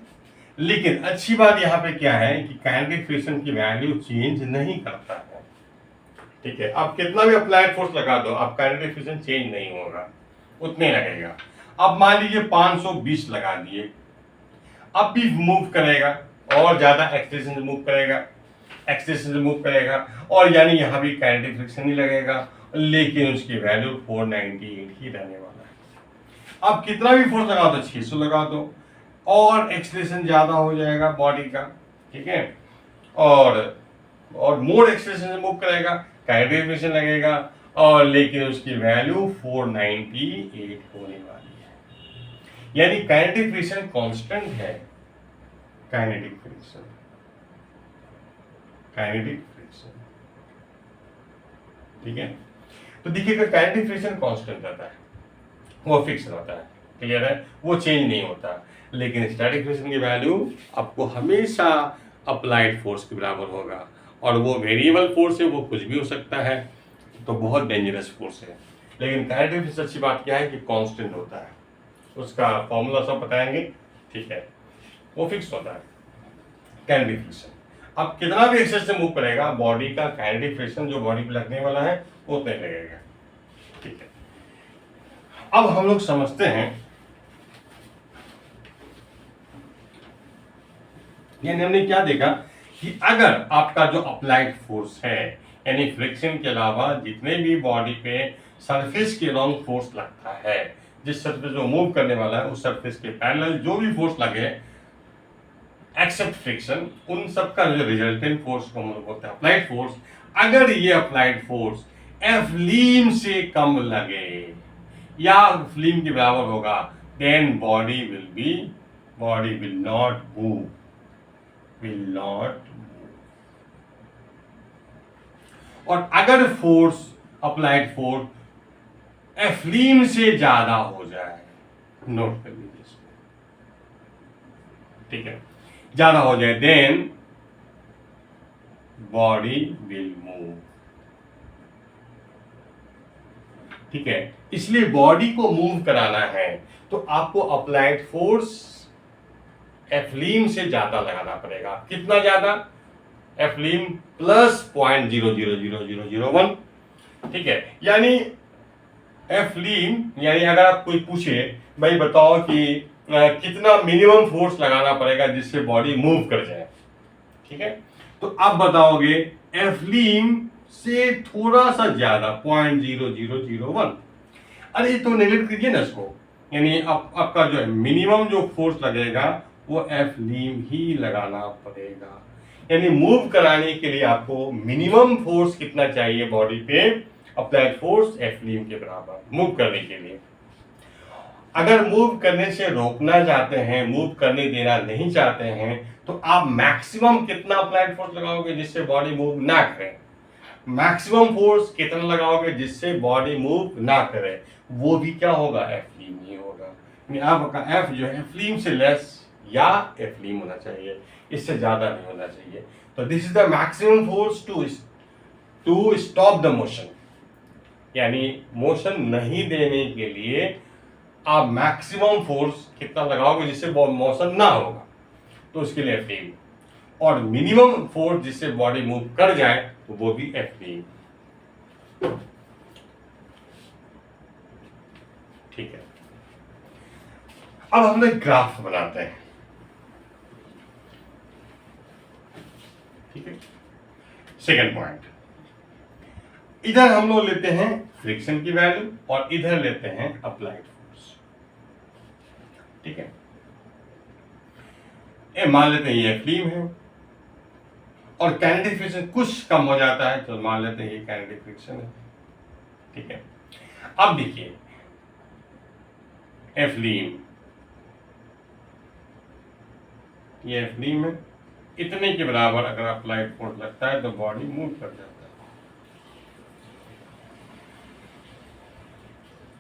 लेकिन अच्छी बात यहाँ पे क्या है कि काइनेटिक फ्रिक्शन की वैल्यू चेंज नहीं करता है, ठीक है। आप कितना भी अप्लाइड फोर्स लगा दो, आप काइनेटिक फ्रिक्शन चेंज नहीं होगा, उतने लगेगा। अब मान लीजिए 520 लगा दिए, अब भी मूव करेगा, और ज्यादा एक्सटेंशन से मूव करेगा, एक्सटेंशन से मूव करेगा, और यानी यहाँ भी काइनेटिक फ्रिक्शन नहीं लगेगा, लेकिन उसकी वैल्यू 498 ही रहने वाला है। अब कितना भी फोर्स लगा दो, 600 लगा दो, और एक्सलेशन ज्यादा हो जाएगा बॉडी का, ठीक है, और मोर एक्सलेशन से मूव करेगा, काइनेटिक फ्रिक्शन लगेगा, और लेकिन उसकी वैल्यू 498 होने वाली है, यानी काइनेटिक फ्रिक्शन कांस्टेंट है, काइनेटिक फ्रिक्शन, काइनेटिक फ्रिक्शन, ठीक है। तो देखिएगा काइनेटिक फ्रिक्शन कांस्टेंट रहता है, वो फिक्स रहता है, क्लियर है, वो चेंज नहीं होता। लेकिन स्टैटिक फ्रिक्शन की वैल्यू आपको हमेशा अप्लाइड फोर्स के बराबर होगा, और वो वेरिएबल फोर्स है, वो कुछ भी हो सकता है, तो बहुत डेंजरस फोर्स है। लेकिन काइनेटिक फ्रिक्शन अच्छी बात क्या है कि कांस्टेंट होता है, उसका फॉर्मूला सब बताएंगे, ठीक है, वो फिक्स होता है काइनेटिक फ्रिक्शन। अब कितना भी एक्सेस से मूव करेगा, बॉडी का काइनेटिक फ्रिक्शन जो बॉडी पे लगने वाला है वो उतना ही लगेगा, ठीक है। अब हम लोग समझते हैं, यानी हमने क्या देखा कि अगर आपका जो अप्लाइड फोर्स है, यानी फ्रिक्शन के अलावा जितने भी बॉडी पे सरफेस के अलोंग फोर्स लगता है, जिस सरफेस जो मूव करने वाला है उस सरफेस के पैरेलल जो भी फोर्स लगे एक्सेप्ट फ्रिक्शन, उन सब का जो रिजल्टेंट फोर्स को हम लोग बोलते हैं अप्लाइड फोर्स। अगर ये अप्लाइड फोर्स एफ से कम लगे या फ्लीम के बराबर होगा, then body will not move, और अगर फोर्स अप्लाइड फोर्स एफ्लीम से ज्यादा हो जाए, नोट कर लीजिए इसको, ठीक है, ज्यादा हो जाए, देन बॉडी विल मूव। ठीक है, इसलिए बॉडी को मूव कराना है तो आपको अप्लाइड फोर्स एफलीम से ज्यादा लगाना पड़ेगा। कितना ज्यादा? एफलीम प्लस 0.000001। ठीक है, यानी एफलीम, यानी अगर आप कोई पूछे भाई बताओ कि कितना मिनिमम फोर्स लगाना पड़ेगा जिससे बॉडी मूव कर जाए, ठीक है, तो आप बताओगे एफलीम से थोड़ा सा ज्यादा 0.0001। अरे तो नेगलेक्ट कीजिए ना इसको, यानी आपका जो है मिनिमम जो फोर्स लगेगा वो एफलीम ही लगाना पड़ेगा। यानी मूव कराने के लिए आपको मिनिमम फोर्स कितना चाहिए बॉडी पे? अप्लाइड फोर्स एफलीम के बराबर मूव करने के लिए। अगर मूव करने से रोकना चाहते हैं, मूव करने देना नहीं चाहते हैं, तो आप मैक्सिमम कितना अप्लाइड फोर्स लगाओगे जिससे बॉडी मूव ना करे? मैक्सिमम फोर्स कितना लगाओगे जिससे बॉडी मूव ना करे? वो भी क्या होगा? एफलीम ही होगा। आपका एफ जो है एफलीम से लेस या एफलीम होना चाहिए, इससे ज्यादा नहीं होना चाहिए। तो this is the maximum force to stop the motion, यानी मोशन नहीं देने के लिए आप मैक्सिमम फोर्स कितना लगाओगे जिससे मोशन ना होगा, तो उसके लिए एफलीम। और मिनिमम फोर्स जिससे बॉडी मूव कर जाए तो वो भी एफलीम। ठीक है, अब हम लोग ग्राफ बनाते हैं। ठीक है, सेकंड पॉइंट, इधर हम लोग लेते हैं फ्रिक्शन की वैल्यू और इधर लेते हैं अप्लाइड फोर्स। ठीक है, ये मान लेते हैं ये एफलीम है और काइनेटिक फ्रिक्शन कुछ कम हो जाता है तो मान लेते हैं ये काइनेटिक फ्रिक्शन है। ठीक है, अब देखिए एफलीम, ये एफलीम है, इतने के बराबर अगर अप्लाइड फोर्स लगता है तो बॉडी मूव कर जाता है।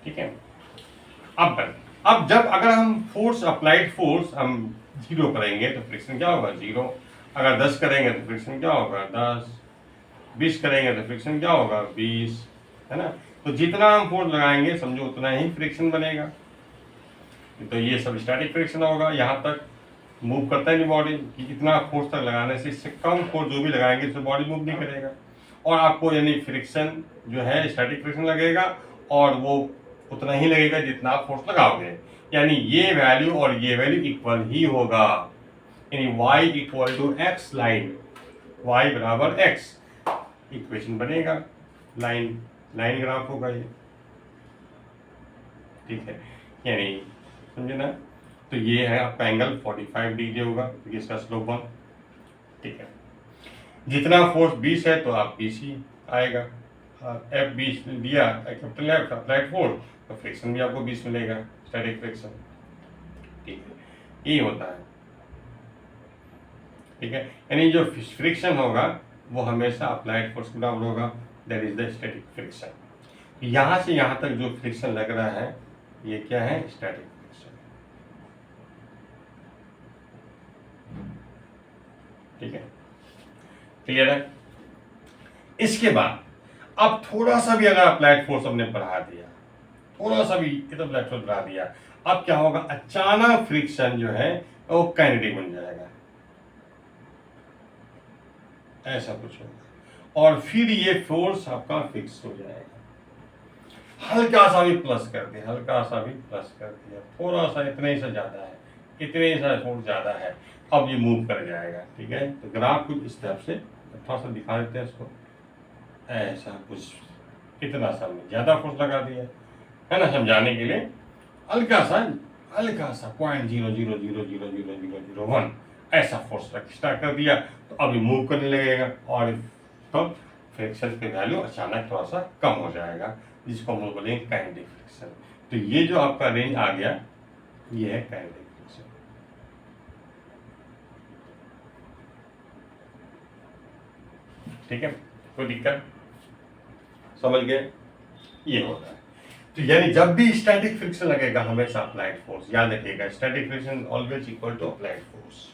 ठीक है, अब जब अगर हम फोर्स अप्लाइड फोर्स हम 0 करेंगे तो फ्रिक्शन क्या होगा? 0। अगर 10 करेंगे तो फ्रिक्शन क्या होगा? 10। 20 करेंगे तो फ्रिक्शन क्या होगा? 20, है ना। तो जितना हम फोर्स लगाएंगे समझो उतना ही फ्रिक्शन बनेगा। तो ये सब स्टैटिक फ्रिक्शन होगा, यहाँ तक मूव करता है नहीं बॉडी कि इतना फोर्स तक लगाने से, इससे कम फोर्स जो भी लगाएंगे उससे बॉडी मूव नहीं करेगा। और आपको यानी फ्रिक्शन जो है स्टैटिक फ्रिक्शन लगेगा और वो उतना ही लगेगा जितना आप फोर्स लगाओगे, यानी ये वैल्यू और ये वैल्यू इक्वल ही होगा, यानी y equal to X line, y बराबर x इक्वेशन बनेगा, लाइन ग्राफ होगा ये। ठीक है, यानी समझे ना। तो ये है आपका एंगल 45 डिग्री होगा क्योंकि इसका स्लोप 1। ठीक है, जितना फोर्स 20 है तो आप 20 ही आएगा। एफ 20 दिया कैपिटल एफ अप्लाइड फोर्स तो फ्रिक्शन भी आपको 20 मिलेगा, स्टैटिक फ्रिक्शन। ठीक है, ये होता है। ठीक है, यानी जो फ्रिक्शन होगा वो हमेशा अप्लाइड फोर्स के बराबर होगा, that is the static friction. यहाँ से यहाँ तक जो फ्रिक्शन लग रहा है ये क्या है? Static friction. ठीक है, क्लियर है। इसके बाद अब थोड़ा सा भी अगर अप्लाइड फोर्स हमने बढ़ा दिया, थोड़ा सा भी इतना अप्लाइड फोर्स बढ़ा दिया, अब क्या होगा? अचानक फ्रिक्शन जो है वो काइनेटिक बन जाएगा, ऐसा कुछ होगा, और फिर ये फोर्स आपका फिक्स हो जाएगा। हल्का सा भी प्लस कर दिया, हल्का सा भी प्लस कर दिया, थोड़ा सा इतने से ज्यादा है, इतने सा फोर्स ज्यादा है, अब ये मूव कर जाएगा। ठीक है, तो ग्राफ कुछ इस तरफ से थोड़ा सा दिखा देते हैं इसको, ऐसा कुछ इतना सा ज्यादा फोर्स लगा दिया है ना, समझाने के लिए। हल्का सा 0.00000001 ऐसा फोर्स स्टार्ट कर दिया तो अभी मूव करने लगेगा और तब फ्रिक्शन की वैल्यू अचानक थोड़ा सा कम हो जाएगा, जिसको हम लोग बोलेंगे काइनेटिक फ्रिक्शन। तो ये जो आपका रेंज आ गया ये है काइनेटिक फ्रिक्शन। ठीक है, कोई दिक्कत? समझ गए? ये होता है। तो यानी जब भी स्टैटिक फ्रिक्शन लगेगा हमेशा अप्लाइड फोर्स, याद रखिएगा static friction always equal to applied force.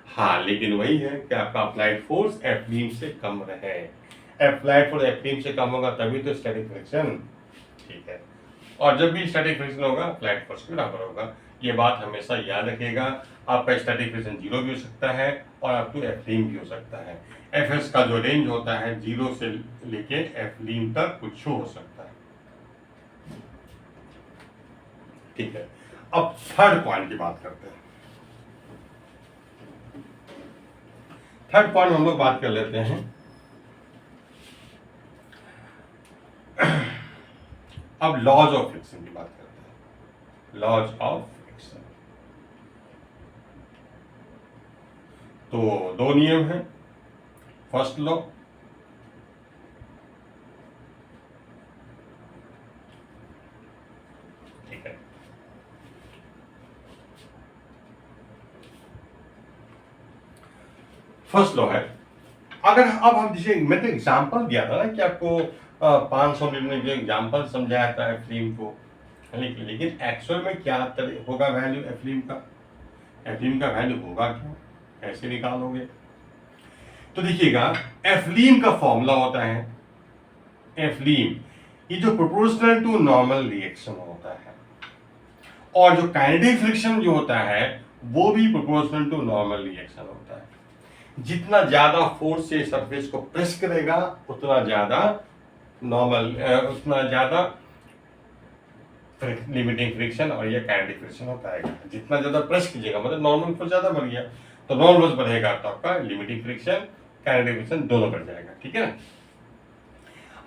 हाँ, लेकिन वही है कि आपका अप्लाइड फोर्स एफलीम से कम रहे। अप्लाइड फोर्स एफलीम से कम होगा तभी तो स्टैटिक फ्रिक्शन और जब भी स्टैटिक फ्रिक्शन होगा फ्लैट फोर्स के बराबर होगा। ये बात हमेशा याद रखिएगा। आपका स्टैटिक फ्रिक्शन 0 भी हो सकता है और अप टू एफलीम भी हो सकता है। एफएस का जो रेंज होता है 0 से लेके एफलीम तक कुछ हो सकता है। ठीक है, अब थर्ड पॉइंट की बात करते हैं। थर्ड पॉइंट हम लोग बात कर लेते हैं अब लॉज ऑफ फ्रिक्शन की बात करते हैं। लॉज ऑफ फ्रिक्शन, तो दो नियम हैं। फर्स्ट लॉ, ठीक है, फर्स्ट लॉ है, अगर अब हम जैसे मैं तो एग्जाम्पल दिया था ना कि आपको 500 मीटर में जो एग्जाम्पल समझाया था एफलीम को, लेकिन एक्चुअल में क्या होगा वैल्यू एफलीम का? एफलीम का वैल्यू होगा क्या, कैसे निकालोगे? तो देखिएगा, एफलीम का फॉर्मूला होता है, एफलीम ये जो प्रोपोर्शनल टू नॉर्मल रिएक्शन होता है, और जो काइनेटिक फ्रिक्शन जो होता है वो भी प्रोपोर्शनल टू नॉर्मल रिएक्शन होता है। जितना ज्यादा फोर्स से सरफेस को प्रेस करेगा उतना ज्यादा नॉर्मल, उतना ज्यादा लिमिटिंग फ्रिक्शन और ये काइनेटिक फ्रिक्शन होता है। जितना ज्यादा प्रेस कीजिएगा मतलब नॉर्मल फोर्स ज्यादा बढ़ गया, तो नॉर्मल फोर्स बढ़ेगा तो आपका लिमिटिंग फ्रिक्शन काइनेटिक फ्रिक्शन दोनों बढ़ जाएगा। ठीक है ना।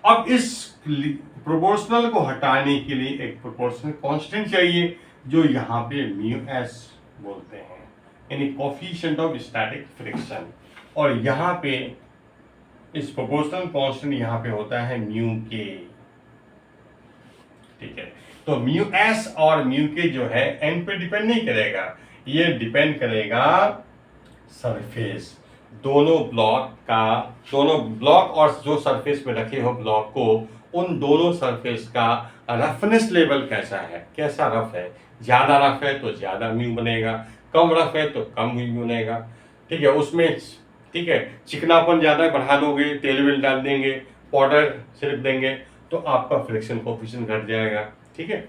अब इस प्रोपोर्शनल को हटाने के लिए एक प्रोपोर्शनल कांस्टेंट चाहिए जो यहाँ पे म्यू एस बोलते हैं, यानी कोफिशिएंट ऑफ स्टैटिक फ्रिक्शन, और यहाँ पे इस प्रोपोर्शनल कांस्टेंट यहाँ पे होता है म्यू के। ठीक है, तो म्यू एस और म्यू के जो है एन पे डिपेंड नहीं करेगा, ये डिपेंड करेगा सरफेस, दोनों ब्लॉक और जो सरफेस में रखे हो ब्लॉक को, उन दोनों सरफेस का रफनेस लेवल कैसा है, कैसा रफ है। ज्यादा रफ है तो ज्यादा म्यू बनेगा, कम रफ है तो कम म्यू बनेगा। ठीक है, उसमें ठीक है चिकनापन ज्यादा बढ़ा दोगे, तेल वेल डाल देंगे, पाउडर छिड़क देंगे तो आपका फ्रिक्शन कोएफिशिएंट घट जाएगा। ठीक है,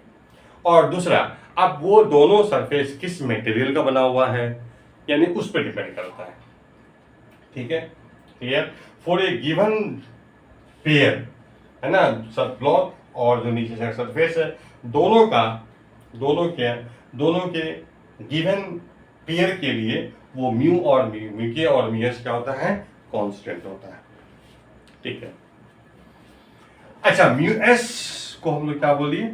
और दूसरा, अब वो दोनों सरफेस किस मटेरियल का बना हुआ है, यानी उस पर डिपेंड करता है। ठीक है, clear. For a given pair है ना, सब ब्लॉक और जो नीचे से सरफेस है, दोनों के गिवन पेयर के लिए वो म्यू और म्यू के और म्यू एस क्या होता है, कांस्टेंट होता है। ठीक है, अच्छा म्यू एस को हम लोग क्या बोलिए,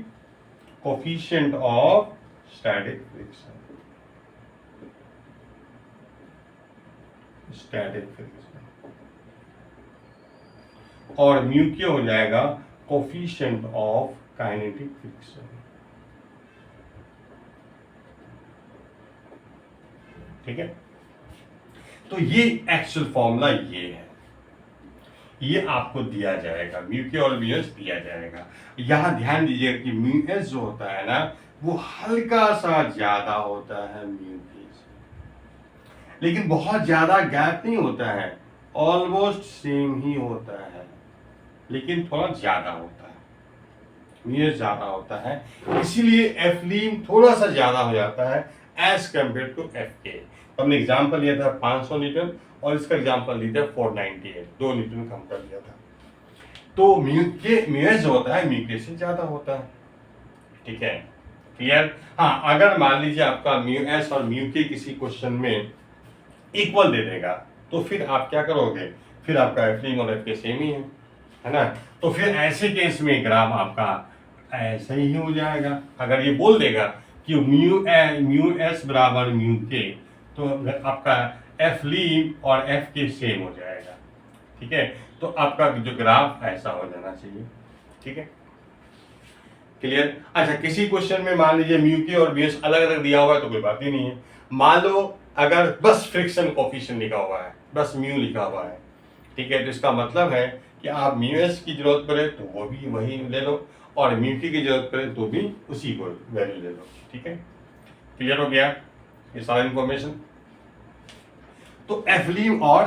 कोफिशिएंट ऑफ स्टैटिक फ्रिक्शन, और म्यू के हो जाएगा कोफिशिएंट ऑफ काइनेटिक फ्रिक्शन। ठीक है, तो ये एक्चुअल फॉर्मूला ये है, ये आपको दिया जाएगा, म्यू के और म्यू एस दिया जाएगा। यहां ध्यान दीजिएगा कि म्यू एस जो होता है ना वो हल्का सा ज्यादा होता है म्यू के से, लेकिन बहुत ज्यादा गैप नहीं होता है, ऑलमोस्ट सेम ही होता है, लेकिन थोड़ा ज्यादा होता है, म्यू एस ज्यादा होता है, इसीलिए एफलीम थोड़ा सा ज्यादा हो जाता है एज कंपेयर टू एफ के। हमने एग्जाम्पल लिया था 500 न्यूटन और इसका एग्जाम्पल लिया था 498, 2 न्यूटन कम कर लिया था, तो म्यू एस जो होता है म्यू के से ज्यादा होता है। ठीक है, क्लियर। हाँ, अगर मान लीजिए आपका म्यू एस और म्यू के किसी क्वेश्चन में इक्वल दे देगा तो फिर आप क्या करोगे, फिर आपका एफलीम और एफ के सेम ही है ना, तो फिर ऐसे केस में ग्राफ आपका ऐसे ही हो जाएगा। अगर ये बोल देगा कि म्यू एस बराबर म्यू के, तो आपका एफ लीम और एफ के सेम हो जाएगा। ठीक है, तो आपका जो ग्राफ ऐसा हो जाना चाहिए। ठीक है, क्लियर। अच्छा, किसी क्वेश्चन में मान लीजिए म्यू के और म्यू एस अलग अलग दिया हुआ है तो कोई बात ही नहीं है। मान लो अगर बस फ्रिक्शन कोएफिशिएंट लिखा हुआ है, बस म्यू लिखा हुआ है, ठीक है, तो इसका मतलब है कि आप म्यू एस की जरूरत पड़े तो वो भी वही ले लो, और म्यू के की जरूरत पड़े तो भी उसी को वैल्यू ले लो। ठीक है, क्लियर हो गया ये सारा इंफॉर्मेशन। तो एफलीम और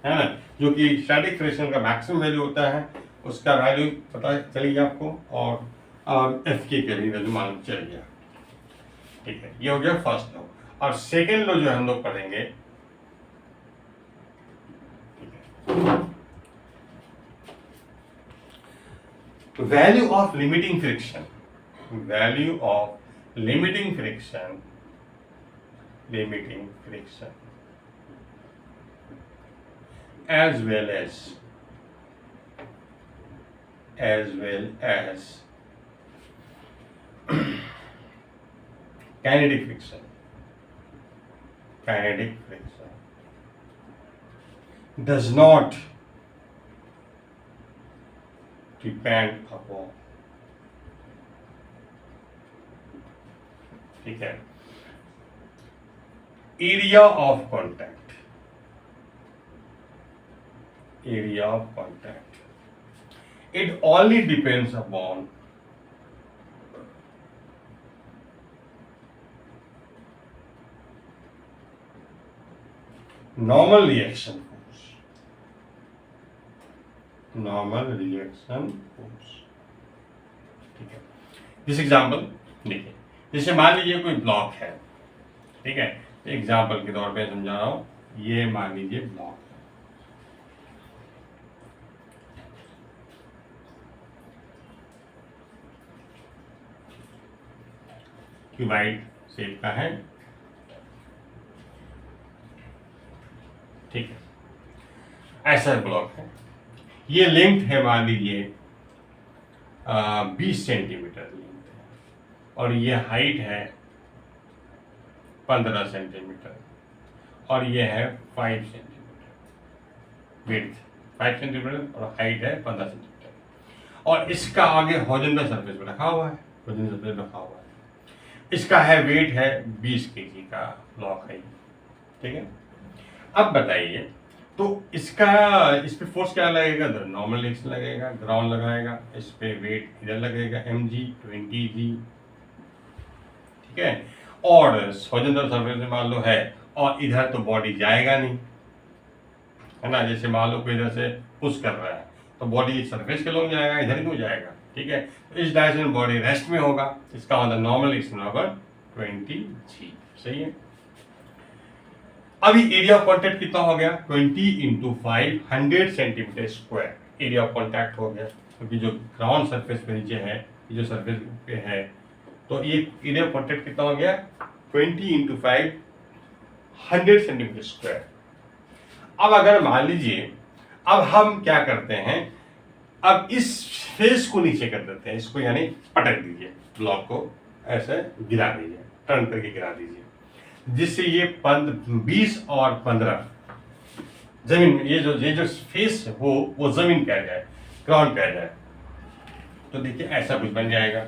है ना, जो कि स्टैटिक फ्रिक्शन का मैक्सिमम वैल्यू होता है, उसका वैल्यू पता चलेगी आपको, और एफ के लिए वैल्यू मान चल गया। ठीक है, ये हो गया फर्स्ट लॉ। और सेकेंड लॉ जो हम लोग पढ़ेंगे, value of limiting friction, value of limiting friction, limiting friction as well as kinetic friction. Kinetic friction does not depend upon, ठीक है, area of contact, area of contact. It only depends upon normal reaction force, normal reaction force। ठीक है, this example देखिए, जैसे मान लीजिए कोई block है, ठीक है, एग्जाम्पल के तौर पे समझा रहा हूं, ये मान लीजिए ब्लॉक है, क्यूबाइड शेप का है, ठीक है, ऐसा ब्लॉक है, ये लेंथ है मान लीजिए 20 सेंटीमीटर लेंथ है, और ये हाइट है 15 सेंटीमीटर, और ये है 5 सेंटीमीटर, विड्थ 5 सेंटीमीटर और हाइट है 15 सेंटीमीटर, और इसका आगे हॉरिजॉन्टल सरफेस पे रखा हुआ है, हॉरिजॉन्टल सरफेस रखा हुआ है, इसका है वेट है 20 केजी का ब्लॉक है, ठीक है। अब बताइए, तो इसका इस पे फोर्स क्या लगेगा, नॉर्मल रिएक्शन लगेगा, ग्राउंड लगाएगा, इस पे वेट इधर लगेगा mg 20g, ठीक है, और हॉरिजॉन्टल सरफेस में मान लो है, और इधर तो बॉडी जाएगा नहीं, है ना, जैसे मान लो कोई इधर से पुश कर रहा है तो बॉडी सरफेस के लोग जाएगा, इधर क्यों जाएगा, ठीक है, तो इस डायरेक्शन में बॉडी रेस्ट में होगा, इसका मतलब नॉर्मल रिएक्शन होगा 20g, सही है। अभी एरिया ऑफ कॉन्टैक्ट कितना हो गया, 20 × 5 100 centimetre square area of contact हो गया, क्योंकि जो ग्राउंड सरफेस पे नीचे है, जो सरफेस पे है, तो ये एरिया ऑफ कॉन्टैक्ट कितना हो गया, 20 × 5 100 सेंटीमीटर स्क्वायर। अब अगर मान लीजिए, अब हम क्या करते हैं, अब इस फेस को नीचे कर देते हैं, इसको यानी पटक दीजिए, ब्लॉक को ऐसे गिरा दीजिए, टर्न करके गिरा दीजिए, जिससे ये 20 और 15 जमीन, ये जो फेस है वो जमीन पे आ जाए, ग्राउंड पे आ जाए, तो देखिए ऐसा कुछ बन जाएगा,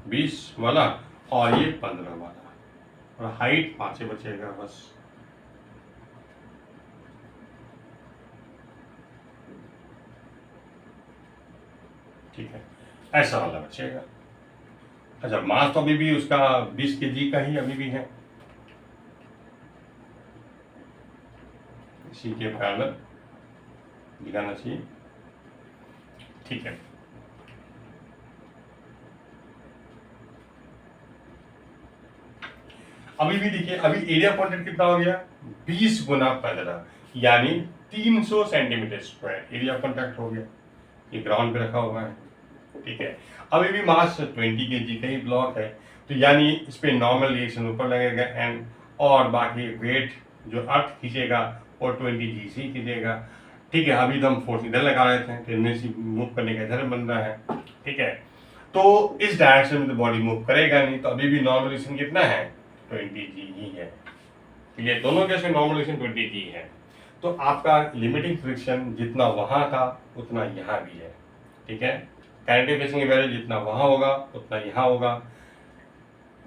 20 वाला और ये 15 वाला, और हाइट 5 बचेगा बस, ठीक है, ऐसा वाला बचेगा। अच्छा, मास तो अभी भी उसका 20 kg का ही अभी भी है, इसी के पैरेलल दिखाना चाहिए, ठीक है। अभी भी देखिए, अभी एरिया कॉन्टैक्ट कितना हो गया, 20 × 15 यानी 300 सेंटीमीटर स्क्वायर एरिया कॉन्टैक्ट हो गया, ये ग्राउंड पे रखा हुआ है, ठीक है। अभी भी मास 20 kg का ही ब्लॉक है, तो यानी इस पे नॉर्मल रिएक्शन ऊपर लगेगा n, और बाकी वेट जो अर्थ खींचेगा वो 20g से खींचेगा, ठीक है। अभी तो हम फोर्स इधर लगा रहे थे, टेंडेंसी मूव करने का इधर बन रहा है, ठीक है, तो इस डायरेक्शन में तो बॉडी मूव करेगा नहीं, तो अभी भी नॉर्मल रिएक्शन कितना है, 20g ही है, ये दोनों केस में नॉर्मल रिएक्शन 20g है, तो आपका लिमिटिंग फ्रिक्शन जितना वहां था उतना यहाँ भी है, ठीक है। काइनेटिक फ्रिक्शन की वैल्यू जितना वहां होगा उतना यहाँ होगा।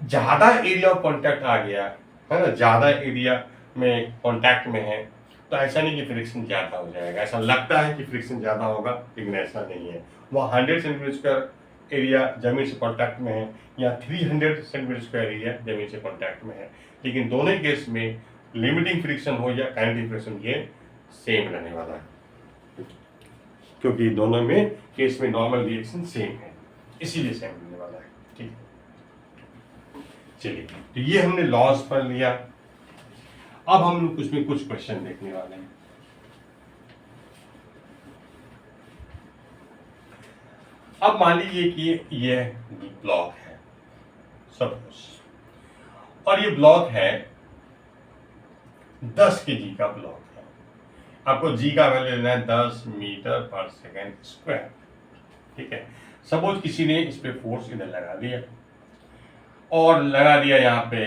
ज्यादा एरिया ऑफ कॉन्टैक्ट आ गया है ना, ज्यादा एरिया में कॉन्टैक्ट में है, तो ऐसा नहीं कि फ्रिक्शन ज्यादा हो जाएगा, ऐसा लगता है कि फ्रिक्शन ज्यादा होगा, लेकिन ऐसा नहीं है। वह 100 सेंटीमीटर स्क्वायर एरिया जमीन से कॉन्टैक्ट में है, या 300 सेंटीमीटर स्क्वायर एरिया जमीन से कॉन्टैक्ट में है, लेकिन दोनों केस में लिमिटिंग फ्रिक्शन हो या काइनेटिक फ्रिक्शन ये सेम रहने वाला है। क्योंकि दोनों में केस में नॉर्मल रिएक्शन सेम है, इसीलिए सेम होने वाला है। ठीक है, चलिए तो ये हमने लॉज पढ़ लिया। अब हम कुछ में कुछ क्वेश्चन देखने वाले हैं। अब मान लीजिए कि ये ब्लॉक है सपोज, और ये ब्लॉक है 10 kg का ब्लॉक है। आपको जी का वैल्यू लेना है 10 मीटर पर सेकेंड स्क्वायर। ठीक है, सपोज किसी ने इस पे फोर्स इधर लगा दिया और लगा दिया यहाँ पे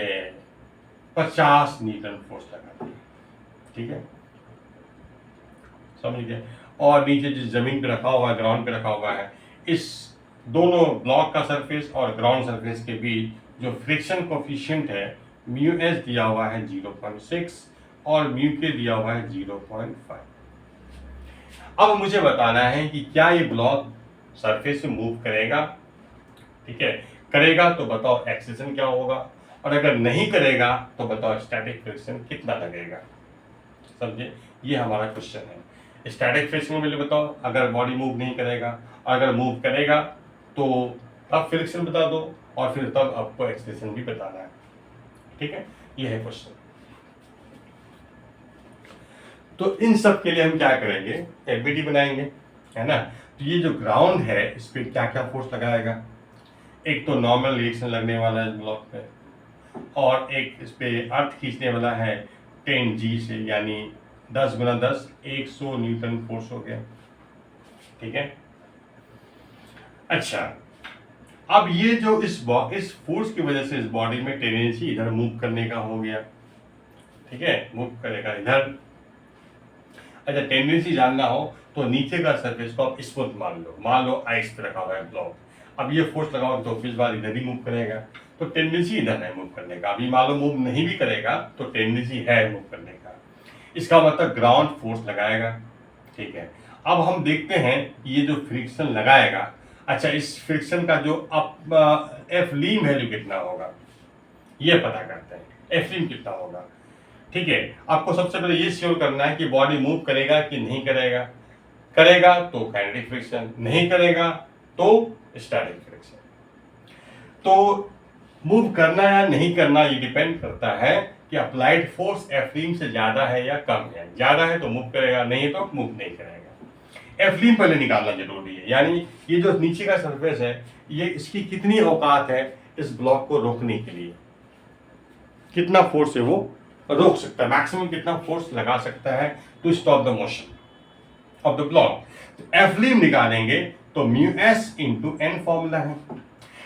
50 न्यूटन फोर्स लगा दिया। ठीक है, समझ गए। और नीचे जिस जमीन पे रखा हुआ है, ग्राउंड पे रखा हुआ है, इस दोनों ब्लॉक का सरफेस और ग्राउंड सरफेस के बीच जो फ्रिक्शन कोफिशिएंट है म्यू एस दिया हुआ है 0.6 और म्यू के दिया हुआ है 0.5। अब मुझे बताना है कि क्या ये ब्लॉक सरफेस से मूव करेगा। ठीक है, करेगा तो बताओ एक्सेलेरेशन क्या होगा, और अगर नहीं करेगा तो बताओ स्टैटिक फ्रिक्शन कितना लगेगा। समझे, ये हमारा क्वेश्चन है। स्टैटिक फ्रिक्शन के लिए बताओ अगर बॉडी मूव नहीं करेगा, अगर मूव करेगा तो अब फ्रिक्शन बता दो, और फिर तब आपको एक्सेलेरेशन भी बताना है। ठीक है, ये है क्वेश्चन। तो इन सब के लिए हम क्या करेंगे, एफबीटी बनाएंगे, है ना। तो ये जो ग्राउंड है इस पर क्या क्या फोर्स लगाएगा। एक तो नॉर्मल रिएक्शन लगने वाला है ब्लॉक पे, और एक इस पे अर्थ खींचने वाला है 10G से, यानी 10 गुना 10 100 न्यूटन फोर्स हो गया। ठीक है, अच्छा अब ये जो इस फोर्स की वजह से इस बॉडी में टेंडेंसी इधर मूव करने का हो गया। ठीक है, मूव करेगा इधर। अच्छा, टेंडेंसी जानना हो तो नीचे का सरफेस को आप स्मूथ मान लो आइस पे रखा हुआ है ब्लॉक। अब ये फोर्स लगाओ तो फिर बार इधर ही मूव करेगा, तो टेंडेंसी इधर है मूव करने का। अभी मान लो मूव नहीं भी करेगा तो टेंडेंसी है मूव करने का, इसका मतलब ग्राउंड फोर्स लगाएगा। ठीक है, अब हम देखते हैं ये जो फ्रिक्शन लगाएगा, अच्छा इस फ्रिक्शन का जो एफ लीम वैल्यू कितना होगा ये पता करते हैं, एफ लीम कितना होगा। ठीक है, आपको सबसे पहले ये श्योर करना है कि बॉडी मूव करेगा कि नहीं करेगा। करेगा तो काइनेटिक फ्रिक्शन, नहीं करेगा तो स्टैटिक फ्रिक्शन। तो मूव करना या नहीं करना ये डिपेंड करता है कि अप्लाइड फोर्स एफलीम से ज्यादा है या कम है। ज्यादा है तो मूव करेगा, नहीं तो मूव नहीं करेगा। एफलीम पहले निकालना जरूरी है, यानी ये जो नीचे का सरफेस है ये इसकी कितनी औकात है इस ब्लॉक को रोकने के लिए, कितना फोर्स है वो रोक सकता है, मैक्सिमम कितना फोर्स लगा सकता है to stop the motion of the block. तो एफलीम निकालेंगे तो mu S into N formula है।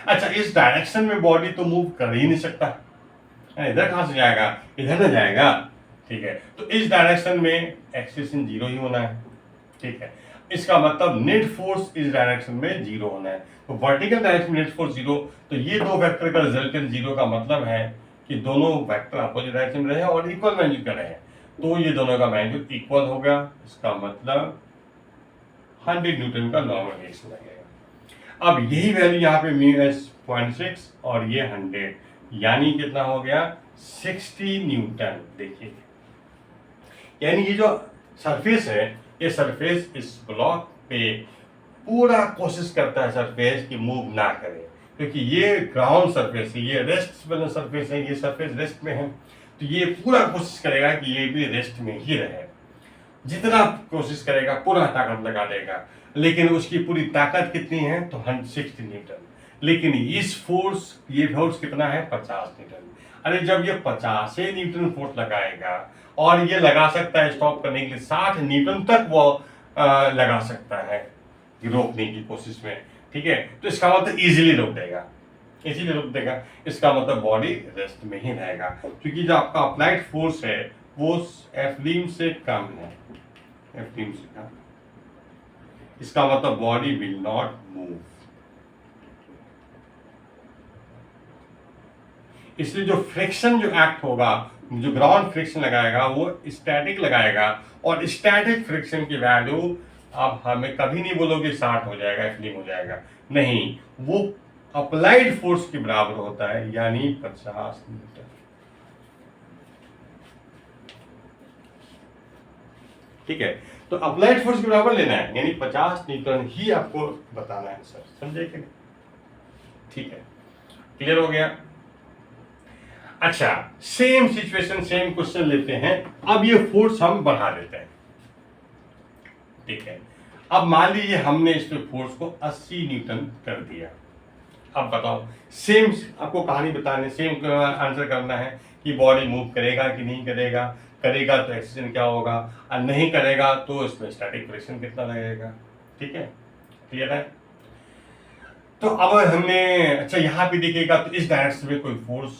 अच्छा, इस डायरेक्शन में बॉडी तो मूव कर ही नहीं सकता, इधर कहां से जाएगा, इधर न जाएगा। ठीक है, तो इस डायरेक्शन में एक्सेलेरेशन 0 ही होना है। ठीक है, इसका मतलब नेट फोर्स इस डायरेक्शन में 0 होना है। तो वर्टिकल डायरेक्शन में नेट फोर्स 0, तो ये दो वेक्टर का रिजल्टेंट 0 का मतलब है कि दोनों वेक्टर अपोजिट डायरेक्शन में रहे और इक्वल मैग्नीट्यूड का रहे, तो ये दोनों का मैग्नीट्यूड इक्वल होगा। इसका मतलब 100 न्यूटन का नॉर्मल रिएक्शन लगेगा। अब यही वैल्यू यहाँ पे म्यू एस 0.6 और ये 100, यानी कितना हो गया 60 न्यूटन। देखिए, यानी ये जो सरफेस है, ये सरफेस इस ब्लॉक पे पूरा कोशिश करता है सरफेस कि मूव ना करे, क्योंकि ये ग्राउंड सरफेस है, ये रेस्ट वाला सरफेस है, ये सरफेस रेस्ट में है, तो ये पूरा कोशिश करेगा कि ये भी रेस्ट में ही रहे। जितना कोशिश करेगा पूरा ताकत लगा देगा, लेकिन उसकी पूरी ताकत कितनी है तो 160 न्यूटन। लेकिन इस फोर्स, ये फोर्स कितना है 50 न्यूटन। अरे जब ये 50 न्यूटन फोर्स लगाएगा, और ये लगा सकता है स्टॉप करने के लिए 60 न्यूटन तक वो लगा सकता है रोकने की कोशिश में। ठीक है, तो इसका मतलब इजीली रोक देगा, इजीली रोक देगा। इसका मतलब बॉडी रेस्ट में ही रहेगा, क्योंकि जो आपका अप्लाइड फोर्स है वो एफलीम से कम है, एफलीम से कम। इसका मतलब बॉडी विल नॉट मूव। इसलिए जो फ्रिक्शन जो एक्ट होगा, जो ग्राउंड फ्रिक्शन लगाएगा वो स्टैटिक लगाएगा, और स्टैटिक फ्रिक्शन की वैल्यू आप हमें कभी नहीं बोलोगे 60 हो जाएगा, एफलीम हो जाएगा, नहीं, वो अप्लाइड फोर्स के बराबर होता है, यानी 50 न्यूटन। ठीक है। तो अप्लाइड फोर्स के बराबर लेना है, यानी 50 न्यूटन ही आपको बताना है सर, समझे कि नहीं? ठीक है, क्लियर हो गया। अच्छा, सेम सिचुएशन सेम क्वेश्चन लेते हैं। अब ये फोर्स हम बढ़ा देते हैं, ठीक है। अब मान लीजिए हमने इस पे फोर्स को 80 न्यूटन कर दिया। अब बताओ, सेम आपको कहानी बताने, सेम आंसर करना है कि बॉडी मूव करेगा कि नहीं करेगा, करेगा तो एक्सीलरेशन क्या होगा, और नहीं करेगा तो इसमें स्टैटिक फ्रिक्शन कितना लगेगा, ठीक है, क्लियर है। तो अब हमने, अच्छा यहाँ पे देखिएगा तो इस डायरेक्शन में कोई फोर्स,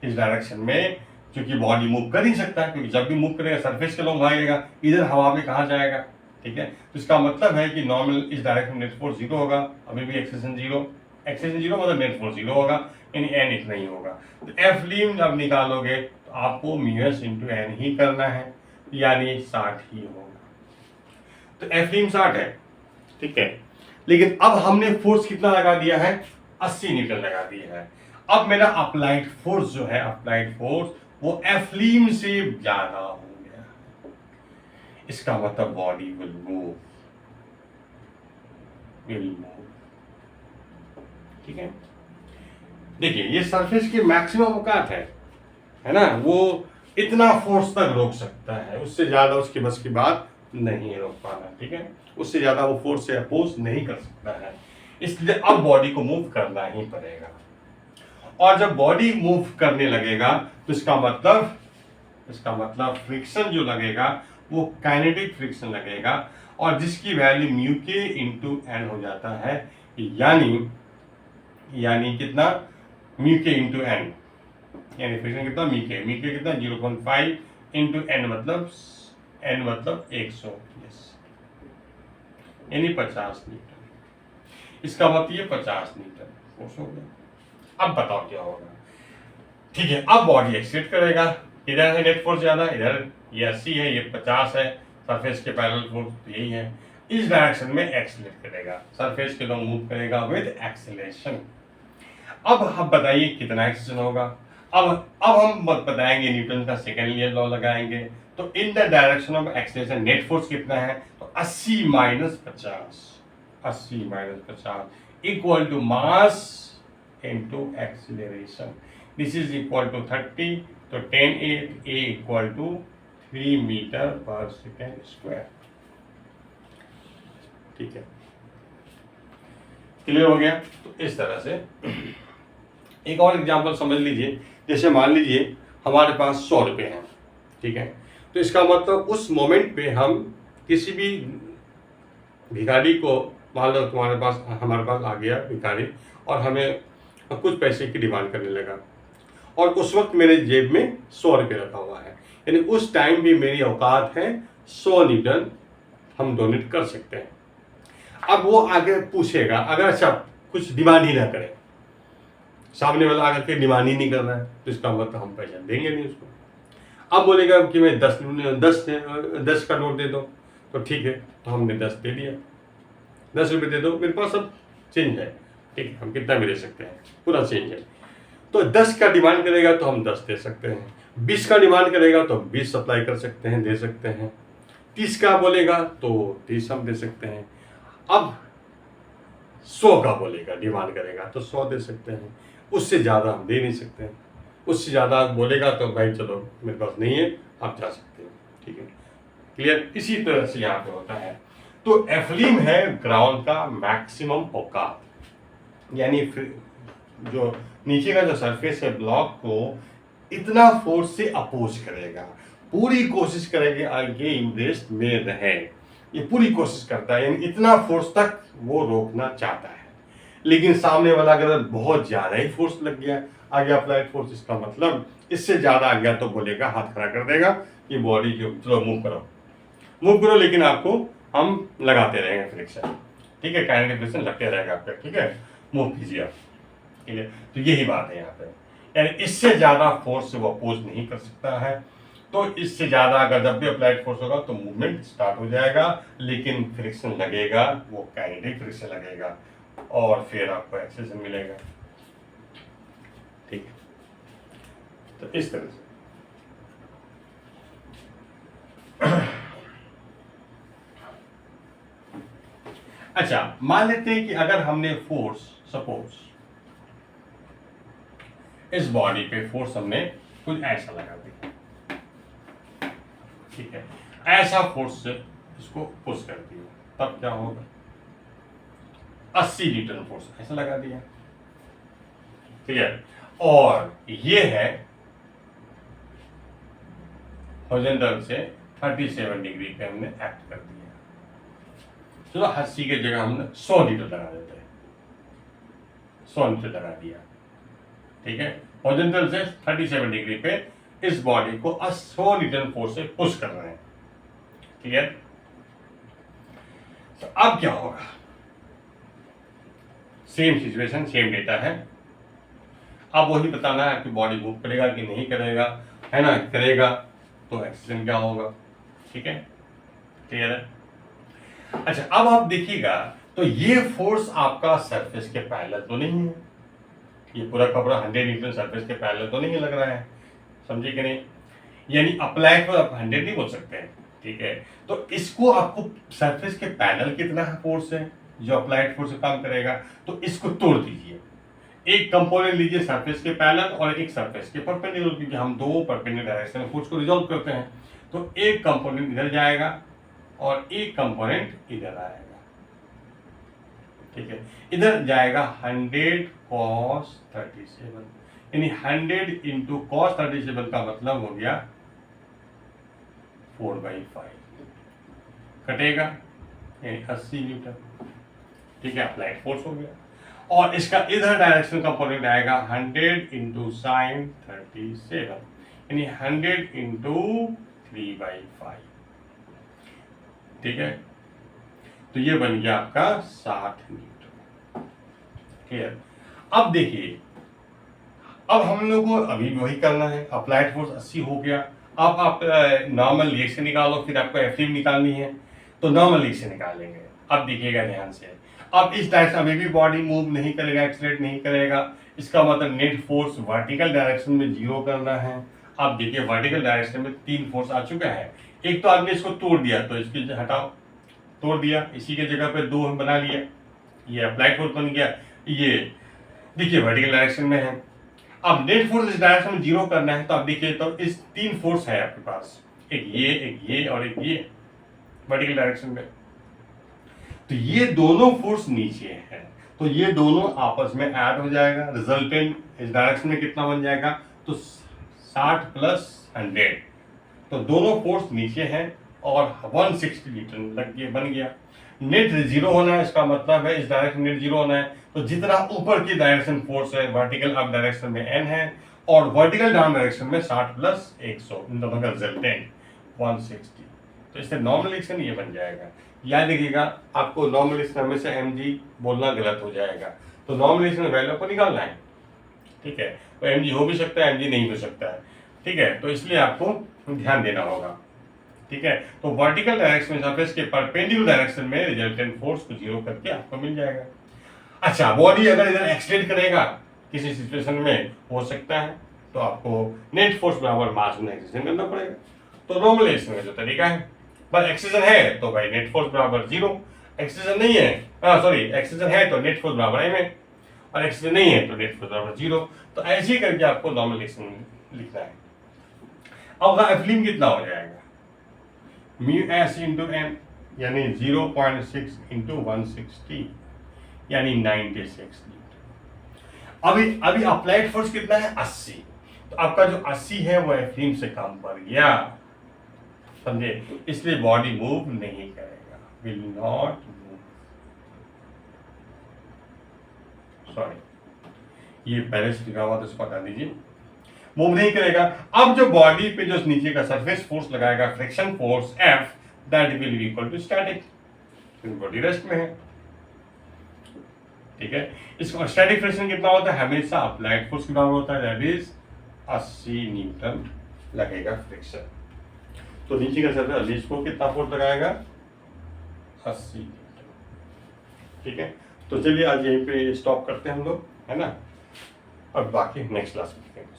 इस डायरेक्शन में क्योंकि बॉडी मूव कर ही सकता है, क्योंकि जब भी मूव करेगा सरफेस के लोग भागेगा, इधर हवा में कहाँ जाएगा, ठीक है। तो इसका मतलब है कि नॉर्मल इस डायरेक्शन में नेट फोर्स 0 होगा, अभी भी एक्सेलेरेशन 0 मतलब नेट फोर्स 0 होगा, यानी एन इतना ही होगा। तो एफ लीम जब निकालोगे तो आपको म्यूएस इंटू एन ही करना है, यानी 60 ही होगा। तो एफ लीम 60 है, ठीक है। लेकिन अब हमने फोर्स कितना लगा दिया है, 80 न्यूटन लगा दिया है। अब मेरा अप्लाइड फोर्स जो है, अप्लाइड फोर्स वो एफलीम से ज्यादा हो गया। इसका मतलब बॉडी विल मूव, ठीक है। देखिए ये सरफेस की मैक्सिमम औकात है ना, वो इतना फोर्स तक रोक सकता है, उससे ज्यादा उसके बस की बात नहीं है रोक पाना, ठीक है। उससे ज्यादा वो फोर्स से अपोज नहीं कर सकता है, इसलिए अब बॉडी को मूव करना ही पड़ेगा। और जब बॉडी मूव करने लगेगा तो इसका मतलब फ्रिक्शन जो लगेगा वो काइनेटिक फ्रिक्शन लगेगा, और जिसकी वैल्यू म्यू के इंटू एन हो जाता है, यानी कितना, म्यू के इंटू एन, यानी फ्रिक्शन कितना, म्यू के कितना 0.5 इंटू एन मतलब 100, यानी 50 न्यूटन। इसका मतलब ये 50 न्यूटन फोर्स हो गया। अब बताओ क्या होगा, ठीक है। अब बॉडी एक्सीलरेट करेगा, इधर है नेट फोर्स ज्यादा, इधर ये 80 है, ये 50 है, सरफेस के पैरेलल फोर्स यही है, इस डायरेक्शन में एक्सीलरेट करेगा, सरफेस के लोग मूव करेगा विद एक्सीलरेशन। अब हम बताइए कितना एक्सीलरेशन होगा। अब हम बताएंगे न्यूटन का सेकेंड लॉ लगाएंगे। तो in the direction of acceleration net force कितना है, तो 80 minus 50 equal to mass into acceleration. This is equal to 30, तो 10 a equal to 3 मीटर पर सेकेंड स्क्वायर, ठीक है, क्लियर हो गया। तो इस तरह से एक और एग्जांपल समझ लीजिए, जैसे मान लीजिए हमारे पास 100 रुपये हैं, ठीक है। तो इसका मतलब उस मोमेंट पे हम किसी भी भिखारी को, मान लो हमारे पास आ गया भिखारी और हमें कुछ पैसे की डिमांड करने लगा, और उस वक्त मेरे जेब में 100 रुपये रखा हुआ है, यानी उस टाइम भी मेरी औकात है 100 न्यूटन हम डोनेट कर सकते हैं। अब वो आगे पूछेगा, अगर अच्छा कुछ डिमांड ही ना करे, सामने वाला आकर के डिमांड ही नहीं कर रहा है, तो इसका मतलब हम पैसा देंगे नहीं उसको। अब बोलेगा कि मैं 10 का नोट दे दो, तो ठीक है, तो हमने 10 दे दिया, 10 रुपये दे दो, मेरे पास सब चेंज है, ठीक है, हम कितना भी दे सकते हैं, पूरा चेंज है। तो 10 का डिमांड करेगा तो हम 10 दे सकते हैं, 20 का डिमांड करेगा तो 20 सप्लाई कर सकते हैं, दे सकते हैं, 30 का बोलेगा तो 30 हम दे सकते हैं। अब 100 का बोलेगा, डिमांड करेगा तो 100 दे सकते हैं, उससे ज़्यादा हम दे नहीं सकते हैं। उससे ज़्यादा बोलेगा तो भाई चलो मेरे पास नहीं है, आप जा सकते हैं, ठीक है, क्लियर। इसी तरह से यहाँ पे होता है। तो एफलीम है ग्राउंड का मैक्सिमम औकात, यानी जो नीचे का जो सरफेस है ब्लॉक को इतना फोर्स से अपोज करेगा, पूरी कोशिश करेंगे आगे इमरेस्ट में रहे, ये पूरी कोशिश करता है, यानी इतना फोर्स तक वो रोकना चाहता है। लेकिन सामने वाला अगर बहुत ज्यादा ही फोर्स लग गया, आगे अप्लाइड फोर्स, इसका मतलब इससे ज्यादा आ गया तो बोलेगा, हाथ खड़ा कर देगा कि बॉडी जो चलो मूव करो, लेकिन आपको हम लगाते रहेंगे फ्रिक्शन, ठीक है, काइनेटिक फ्रिक्शन लगते रहेगा आपका, ठीक है, मूव कीजिए आप, ठीक है। तो यही बात है यहाँ पे, यानी इससे ज्यादा फोर्स से वो अपोज नहीं कर सकता है। तो इससे ज्यादा अगर जब भी अप्लाइड फोर्स होगा तो मूवमेंट स्टार्ट हो जाएगा, लेकिन फ्रिक्शन लगेगा वो काइनेटिक फ्रिक्शन लगेगा, और फिर आपको एक्सेलेरेशन मिलेगा, ठीक है। तो इस तरह से अच्छा, मान लेते हैं कि अगर हमने फोर्स, सपोज इस बॉडी पे फोर्स हमने कुछ ऐसा लगा दिया, ठीक है, ऐसा फोर्स से इसको पुश कर दिया, तब क्या होगा? 80 न्यूटन फोर्स ऐसा लगा दिया, क्लियर। और ये है हॉरिजॉन्टल से 37 डिग्री पे हमने एक्ट कर दिया। चलो 80 की जगह हमने 100 न्यूटन लगा देते हैं, 100 न्यूटन लगा दिया, ठीक है। हॉरिजॉन्टल से 37 डिग्री पे इस बॉडी को 100 न्यूटन फोर्स से पुश कर रहे हैं, क्लियर। तो अब क्या होगा? सेम सिचुएशन, सेम डेटा है, अब वही बताना है कि बॉडी मूव करेगा कि नहीं करेगा, है ना। करेगा तो एक्सीलरेशन क्या होगा, ठीक है, क्लियर है। अच्छा, अब आप देखिएगा तो ये फोर्स आपका सरफेस के पैरेलल तो नहीं है, ये पूरा कपड़ा 100 न्यूटन सरफेस के पैरेलल तो नहीं लग रहा है, समझे कि नहीं। यानी अप्लाई पर आप 100 नहीं बोल सकते हैं, ठीक है। तो इसको आपको सरफेस के पैरेलल कितना फोर्स है जो अप्लाइड फोर्स से काम करेगा, तो इसको तोड़ दीजिए। एक कंपोनेंट लीजिए सरफेस के पैरेलल और एक सरफेस के परपेंडिकुलर, क्योंकि हम दो परपेंडिकुलर डायरेक्शन में फोर्स को रिजॉल्व करते हैं। तो एक कंपोनेंट इधर जाएगा और एक कंपोनेंट इधर आएगा, ठीक है। इधर जाएगा 100 cos 37, यानी 100 इंटू cos 37 का मतलब हो गया 4/5, कटेगा यानी 80 न्यूटन, ठीक है, अप्लाइड फोर्स हो गया। और इसका इधर डायरेक्शन कंपोनेंट आएगा 100 इंटू साइन 37, यानी 100 इंटू 3/5, ठीक है। तो ये बन गया आपका 60 न्यूटन, क्लियर। अब देखिए, अब हम लोग को अभी वही करना है, अप्लाइड फोर्स 80 हो गया। अब आप नॉर्मल रिएक्शन निकालो, फिर आपको एफएम निकालनी है, तो नॉर्मल रिएक्शन निकालेंगे। अब देखिएगा ध्यान से, अब इस डायरेक्शन अभी भी बॉडी मूव नहीं करेगा, एक्सीलरेट नहीं करेगा, इसका मतलब नेट फोर्स वर्टिकल डायरेक्शन में 0 करना है। अब देखिए वर्टिकल डायरेक्शन में 3 फोर्स आ चुका है, एक तो आपने इसको तोड़ दिया, तो इसकी हटाओ, तोड़ दिया, इसी के जगह पे 2 बना लिया, ये अप्लाइड फोर्स बन गया। ये देखिए वर्टिकल डायरेक्शन में है। अब नेट फोर्स इस डायरेक्शन में 0 करना है, तो आप देखिए तो इस 3 फोर्स है आपके पास, एक ये और एक ये वर्टिकल डायरेक्शन में। तो ये दोनों फोर्स नीचे है, तो ये दोनों आपस में ऐड हो जाएगा, रिजल्टेंट इस डायरेक्शन में कितना बन जाएगा, तो 60 प्लस 100, तो दोनों फोर्स नीचे हैं और 160 न्यूटन लग गया, बन गया। नेट 0 होना है, इसका मतलब है इस डायरेक्शन नेट 0 होना है, तो जितना ऊपर की डायरेक्शन फोर्स है वर्टिकल अप डायरेक्शन में n है और वर्टिकल डाउन डायरेक्शन में 60 प्लस 100, इन दोनों का रिजल्टेंट 160, तो इससे नॉर्मल रिएक्शन ये बन जाएगा। याद रखिएगा, आपको नॉर्मल रिएक्शन में से mg बोलना गलत हो जाएगा, तो नॉर्मल रिएक्शन वैल्यू को निकालना है, ठीक है। तो mg हो भी सकता है, mg नहीं हो सकता है, ठीक है, तो इसलिए आपको ध्यान देना होगा, ठीक है। तो वर्टिकल डायरेक्शन में सरफेस के परपेंडिकुलर डायरेक्शन में रिजल्टेंट फोर्स को 0 करके आपको मिल जाएगा। अच्छा, बॉडी अगर इधर एक्सीलरेट करेगा किसी सिचुएशन में, हो सकता है तो आपको नेट फोर्स बराबर मास गुना एक्सीलरेशन करना पड़ेगा। तो नॉर्मल रिएक्शन का जो तरीका है, बस एक्सीलरेशन है तो भाई नेट फोर्स बराबर 0, एक्सीलरेशन नहीं है, सॉरी एक्सीलरेशन है तो नेट फोर्स बराबर m है, और एक्सीलरेशन नहीं है तो नेट फोर्स बराबर 0। तो ऐसे ही करके आपको नॉर्मल रिएक्शन लिखना है। अब एफलिम कितना हो जाएगा, म्यू एस इंटू एम, यानी 0.6 इंटू 160, यानी 96 न्यूटन। अभी अप्लाइड फोर्स कितना है, 80, तो आपका जो 80 है वो एफलिम से कम पड़ गया, समझे, इसलिए बॉडी मूव नहीं करेगा, विल नॉट मूव, सॉरी ये पहले से लिखा हुआ तो इसको हटा दीजिए, मूव नहीं करेगा। अब जो बॉडी पे जो नीचे का सरफेस फोर्स लगाएगा, friction force F, that will be equal to static, body rest में है, ठीक है। इसको स्टैटिक फ्रिक्शन कितना होता है, हमेशा अप्लाइड फोर्स के बराबर होता है, दैट इज 80 न्यूटन लगेगा फ्रिक्शन। तो नीचे का सरफेस अलीज को कितना फोर्स लगाएगा, 80 न्यूटन, ठीक है। तो चलिए आज यहीं पे स्टॉप करते हैं हम लोग, है ना, अब बाकी नेक्स्ट क्लास में देखेंगे।